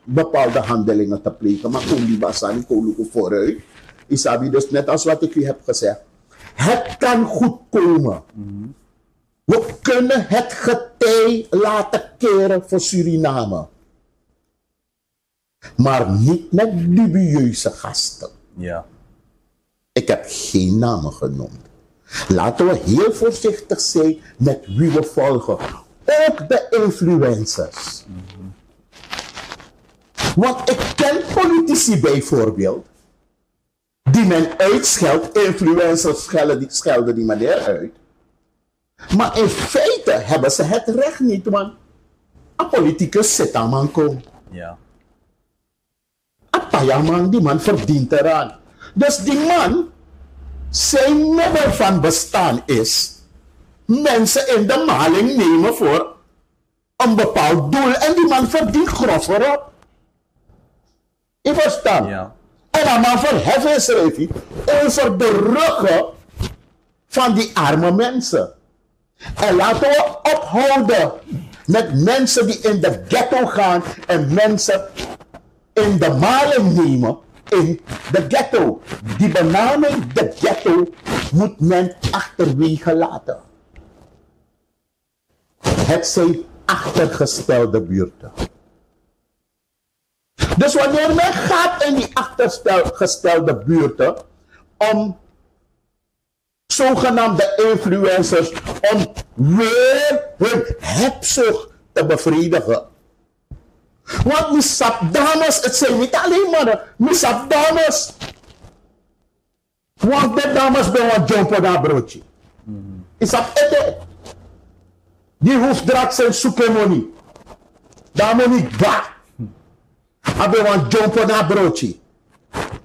bepaalde handelingen te plegen. Maar toen die basani koluku vooruit. Isabi, dus net als wat ik u heb gezegd. Het kan goed komen. We kunnen het getij laten keren voor Suriname. Maar niet met dubieuze gasten. Ja. Ik heb geen namen genoemd. Laten we heel voorzichtig zijn met wie we volgen. Ook de influencers. Want ik ken politici bijvoorbeeld, die men uitscheldt, influencers schelden die meneer uit. Maar in feite hebben ze het recht niet, want een politicus zit aan man komen. Ja. Een pajaman, die man verdient eraan. Dus die man, zijn middel van bestaan is mensen in de maling nemen voor een bepaald doel en die man verdient grof erop. Je verstaat? Ja. En dan maar verheffen schrijf je over de ruggen van die arme mensen. En laten we ophouden met mensen die in de ghetto gaan en mensen in de maling nemen in de ghetto. Die benaming de ghetto moet men achterwege laten. Het zijn achtergestelde buurten. Dus wanneer men gaat in die achtergestelde buurten om zogenaamde influencers, om weer hun hebzucht te bevredigen. Want misap dames, het zijn niet alleen mannen, misap dames. Want de dames bij wat jumpen naar broodje. Is dat eten? Die hoeft draad zijn zoeken money. Daar moet niet ba. Abe want jumpen naar broodje.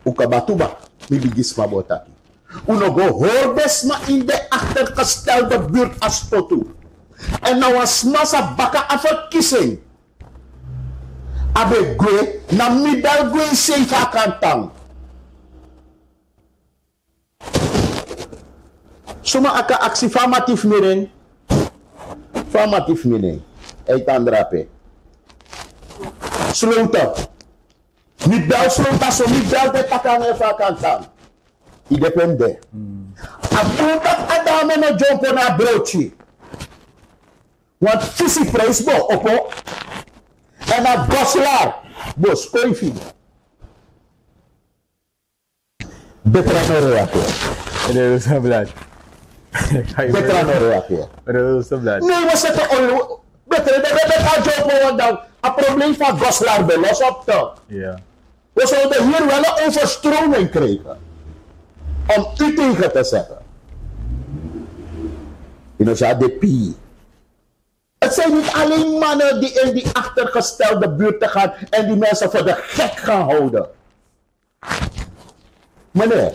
Ukabatuba, mi bigis mabotaki. Uno go hoor besma in de achtergestelde buurt als potu. En nou was massa baka aan verkiezing. Abe gwe na midal gwe sefa kantang. Suma aka aksi formatief miren. Formatief miren. Eet andrape. Sluta. Midal sluta so midal de takang efa kantang. I depende. Abutak adame no jompo na broodje. Want visie prijs bo opo. En na goslaar. Bos koifi. Betra no reageer. Rozenblad. Betra no reageer. Rozenblad. Nee, we zetten on. Betra de jompo want dan. Een probleem van goslaar belos op te. Ja. We zouden hier wel een overstroming krijgen. Om u tegen te zeggen. De pie. Het zijn niet alleen mannen die in die achtergestelde buurten gaan en die mensen voor de gek gaan houden. Meneer,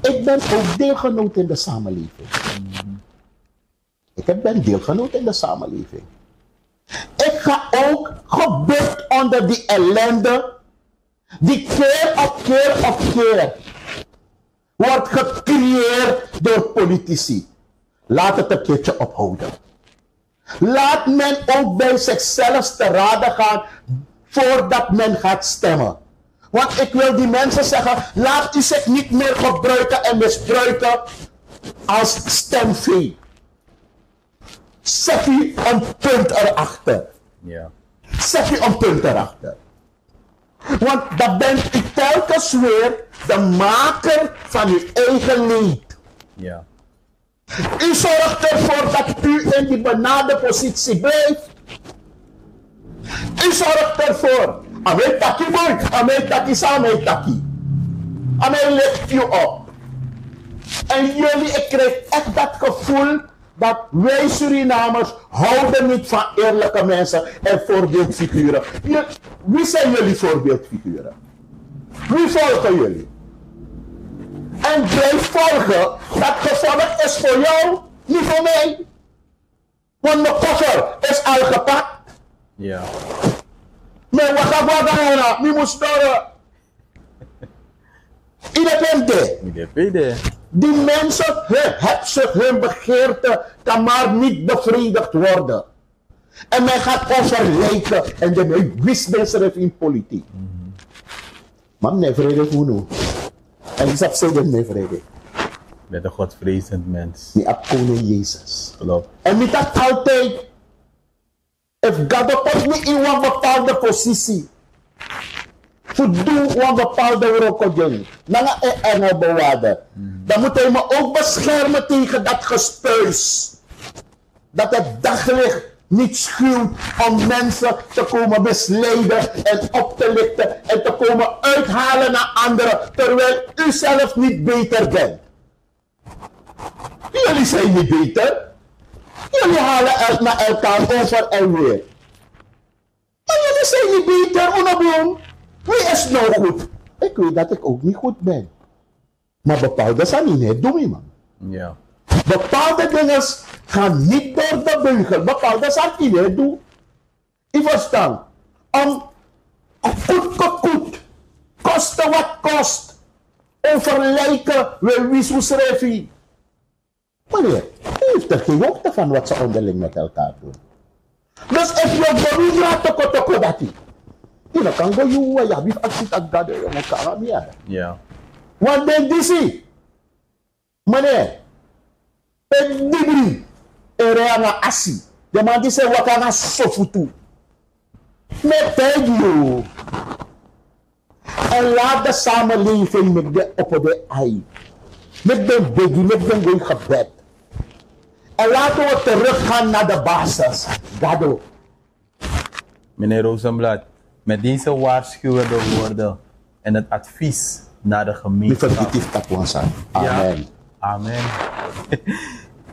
ik ben ook deelgenoot in de samenleving. Ik ben deelgenoot in de samenleving. Ik ga ook gebukt onder die ellende die keer op keer wordt gecreëerd door politici. Laat het een keertje ophouden. Laat men ook bij zichzelf te raden gaan voordat men gaat stemmen. Want ik wil die mensen zeggen, laat u zich niet meer gebruiken en misbruiken als stemvee. Zet u een punt erachter. Ja. Zet u een punt erachter. Want dan bent u telkens weer de maker van uw eigen leed. Ja. U zorgt ervoor dat u in die benarde positie blijft. U zorgt ervoor. Amai taki boy, amai taki samai taki. Amai lift u op. En jullie, ik krijg echt dat gevoel dat wij Surinamers houden niet van eerlijke mensen en voorbeeldfiguren. Wie zijn jullie voorbeeldfiguren? Wie volgen jullie? En blijf volgen, dat gevolg is voor jou, niet voor mij. Want mijn koffer is al gepakt. Ja. Maar wat gaat nu moet storen. Independent. Die mensen, hun begeerte kan maar niet bevredigd worden. En men gaat overlijken en de wist mensen in politiek. Maar nee, vrede voor nu. En ik zeg zeker nee vrede. Met een godvrezend mens. Die op koning Jezus. Klopt. En niet dat altijd. If God opent me in een bepaalde positie. Voor doen een bepaalde rokodjeng. Na een engel bewaarder. Dan moet hij me ook beschermen tegen dat gespuis. Dat het daglicht niet schuwt om mensen te komen misleiden en op te lichten en te komen uithalen naar anderen, terwijl u zelf niet beter bent. Jullie zijn niet beter. Jullie halen naar elkaar over en weer. Maar jullie zijn niet beter, Onabloem. Wie is nou goed? Ik weet dat ik ook niet goed ben. Maar bepaalde zijn niet doen, man. Ja. Bepaalde dingen gaan niet door de beugel. Bepaalde zijn niet doen. Je verstaan? Om goed, koste wat kost. Overlijken, we wieso schrijven. Meneer, u heeft er geen hoogte van wat ze onderling met elkaar doen. Dus if je beroemd toko dati. Je kan go you ja, wie als het gade je kan meer. Ja. Want dan disi. Meneer, het dibri area asi. De man die se wakana sofutu. Met you. En laat de samenleving met de op de ei. Met de biggie, met de goeie gebed. En laten we teruggaan naar de basis. Gado. Meneer Rozenblad, met deze waarschuwende woorden en het advies naar de gemeenschap. Amen. Ja, amen.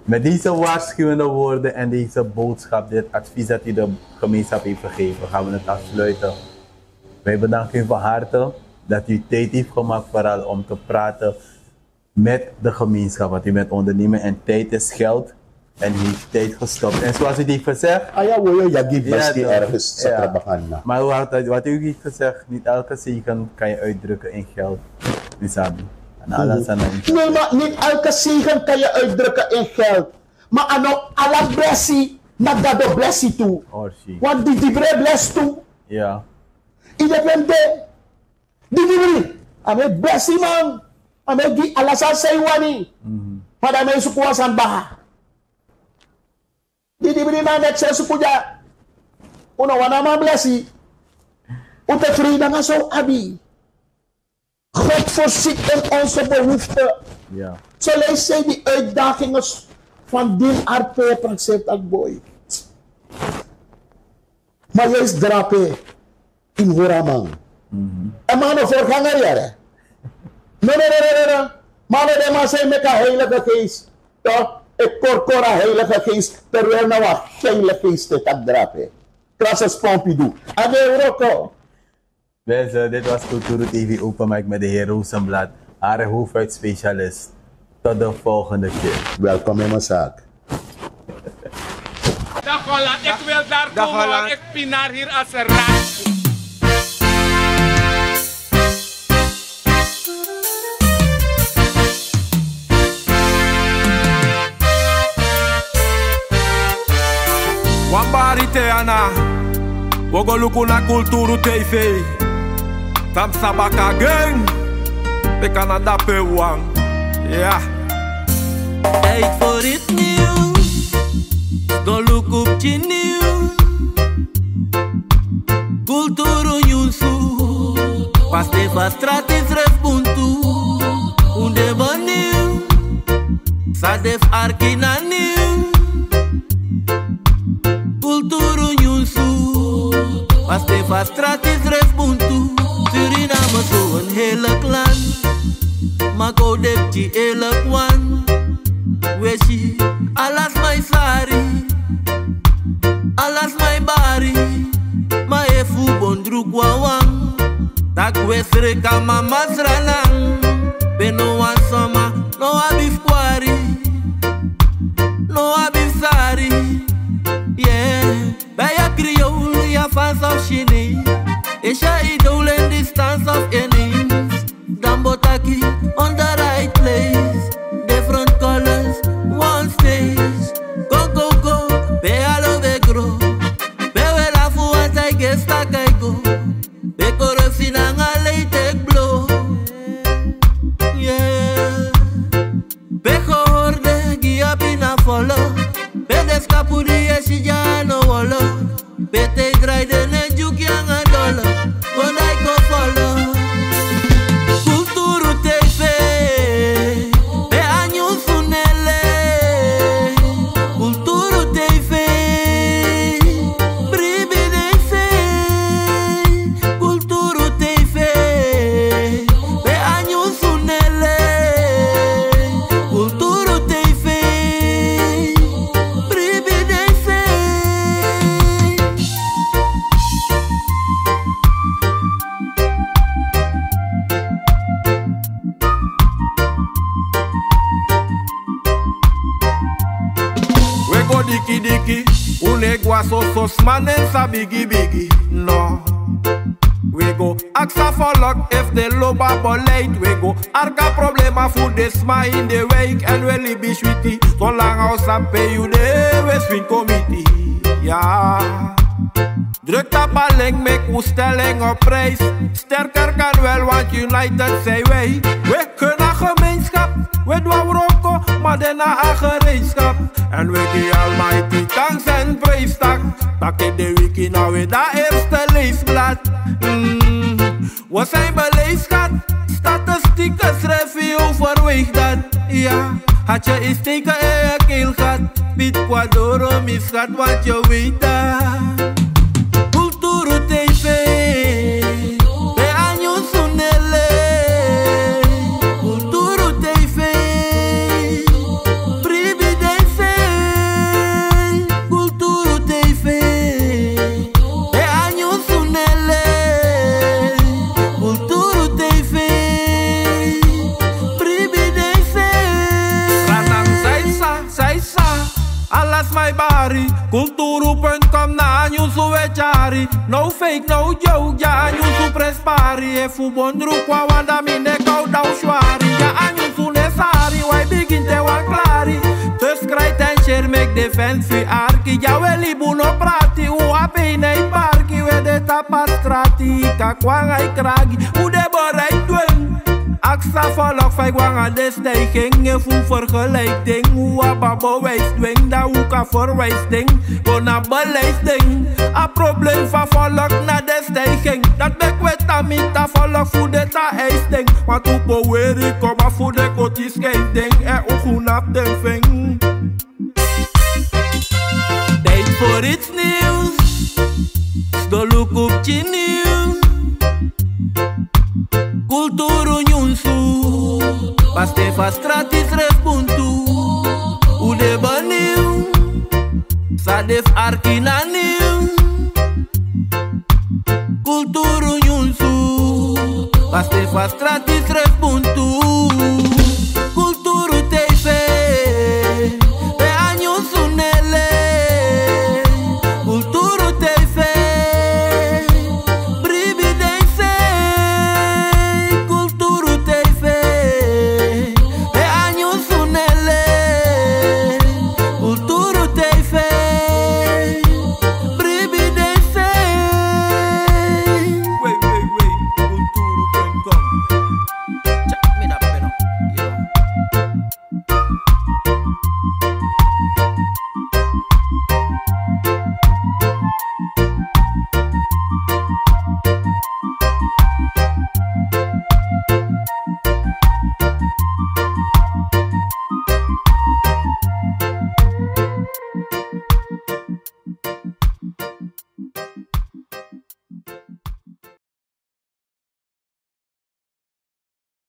Met deze waarschuwende woorden en deze boodschap, dit advies dat u de gemeenschap heeft gegeven, gaan we het afsluiten. Wij bedanken u van harte dat u tijd heeft gemaakt vooral om te praten met de gemeenschap. Want u bent ondernemer en tijd is geld en heeft tijd gestopt. En zoals u heeft gezegd... Maar wat u heeft gezegd, niet elke zegen kan je uitdrukken in geld. Nee, maar niet elke zegen kan je uitdrukken in geld. Maar alle blessie, naar dat blessie toe. Want die bless toe. Ja. Independent. Die ame blessie man. Ame die alasan seiwani. Maar dan mensen kuas aan baha. Die man net zijn sukuja. Una wana man blessie. Ute vrede nga zo abi. God voorziet in onze behoeften. Ja. Zo lees zij die uitdagingen van die aardpeper, zegt dat boy. Maar jij is drape in Horaman. En man, de voorganger jaren. Nee. Maar de man zei met een heilige geest. Toch? Ik korkora heilige geest. Terwijl nou een heilige geest dat drape. Krasses Pompidou. En de Euroko. Mensen, dit was Culturu TV Open Mic met de heer Rozenblad, haar hoofdhuidspecialist. Tot de volgende keer. Welkom in mijn zaak. Dag Holland, ik wil daar komen, want ik pinaar hier als een raad. Wambari Teana, we gaan lukken naar Culturu TV. Tam sabaka gang, de Canada pewang, ja. Tijd voor het nieuws, go look op je nieuws. Culturu nieuws, pas de straat is respontu. Unde baniu, sadef arkina nieuws. Culturu nieuws, pas de straat is respontu. Suriname zo'n heerlijk land, maar go dep die eerlijk wan. Wees je, alles mijn sari, alles mijn bari, maar even bondruk wawang. Tak wesre kama masranang, beno wan soma, no abif kwari, no abif sari. Yeah, bij je Creole, ja fans of Chine. Isha idol in distance of innings. Dambotaki on the right place. Different colors, one stage. Go, be alo be grow. Be we la fu as I guess that I go. Be corruption and a late blow. Yeah. Be horde, gia pina follow. Be descapuri esi ja no wolo. Be te dry de ne juki ang a dollar. When I go follow Culturu TV, be anyu sunele. Culturu TV, bribi TV. Culturu TV, be anyu sunele. Culturu TV, bribi TV. Diki, unegwa sos manen sa bigi, no. We go aksa for luck if the loba boleit. We go arka problema voor de sma in de week. En we libi sweetie, so lang als aan pay you de we swing committee. Ja. Druk dat balling, make uw stelling op prijs. Sterker kan wel, want united zijn wij. We kunnen gemeenschap, we doen roko, maar daarna een gereedschap. En we die almighty thanks en praise tak. Tak in de wiki nou weer dat eerste leesblad. We zijn beleefd, schat. Statistieken schrijf je overweeg dat. Ja, Had je eens teken in je keel gehad, Piet Quadoro misgaat wat je weet daar. Culturu TV, de años sunele. Culturu TV, prividence. Culturu TV, de años sunele. Culturu TV, prividence. Ranang saisa, alas my bari. Culturu.com na anyusu wechari. No fake, no joke, ja anyusu prespari. E fu bondru kwa wanda mine kou dau shwari. Ja anyusu nesari, wai begin te wan klari. Dus krijt en share, make defense fi arki. Ja we libu no prati, u ape nei parki. We de tapastrati, kakwang ai kragi. U de borai dwen. Aksa volk vijf wangen de stijging. Je voelt vergelijking. Hoe ababo wijs dwing. Dat hoe kan voorwijs ding. Gewoon naar beleiding. A probleem van volk naar de stijging. Dat bek weet dat niet dat volk voor de ta ijs ding. Want hoe power ik kom af voor de koties ding. En ook goed op de ving. Tijd voor iets nieuws. Sto look op je nieuws. Culturu nieuwsu, pas te fa stratis respuntu. U de baniu, sa def arkina niu. Culturu nieuwsu, pas te fa stratis respuntu.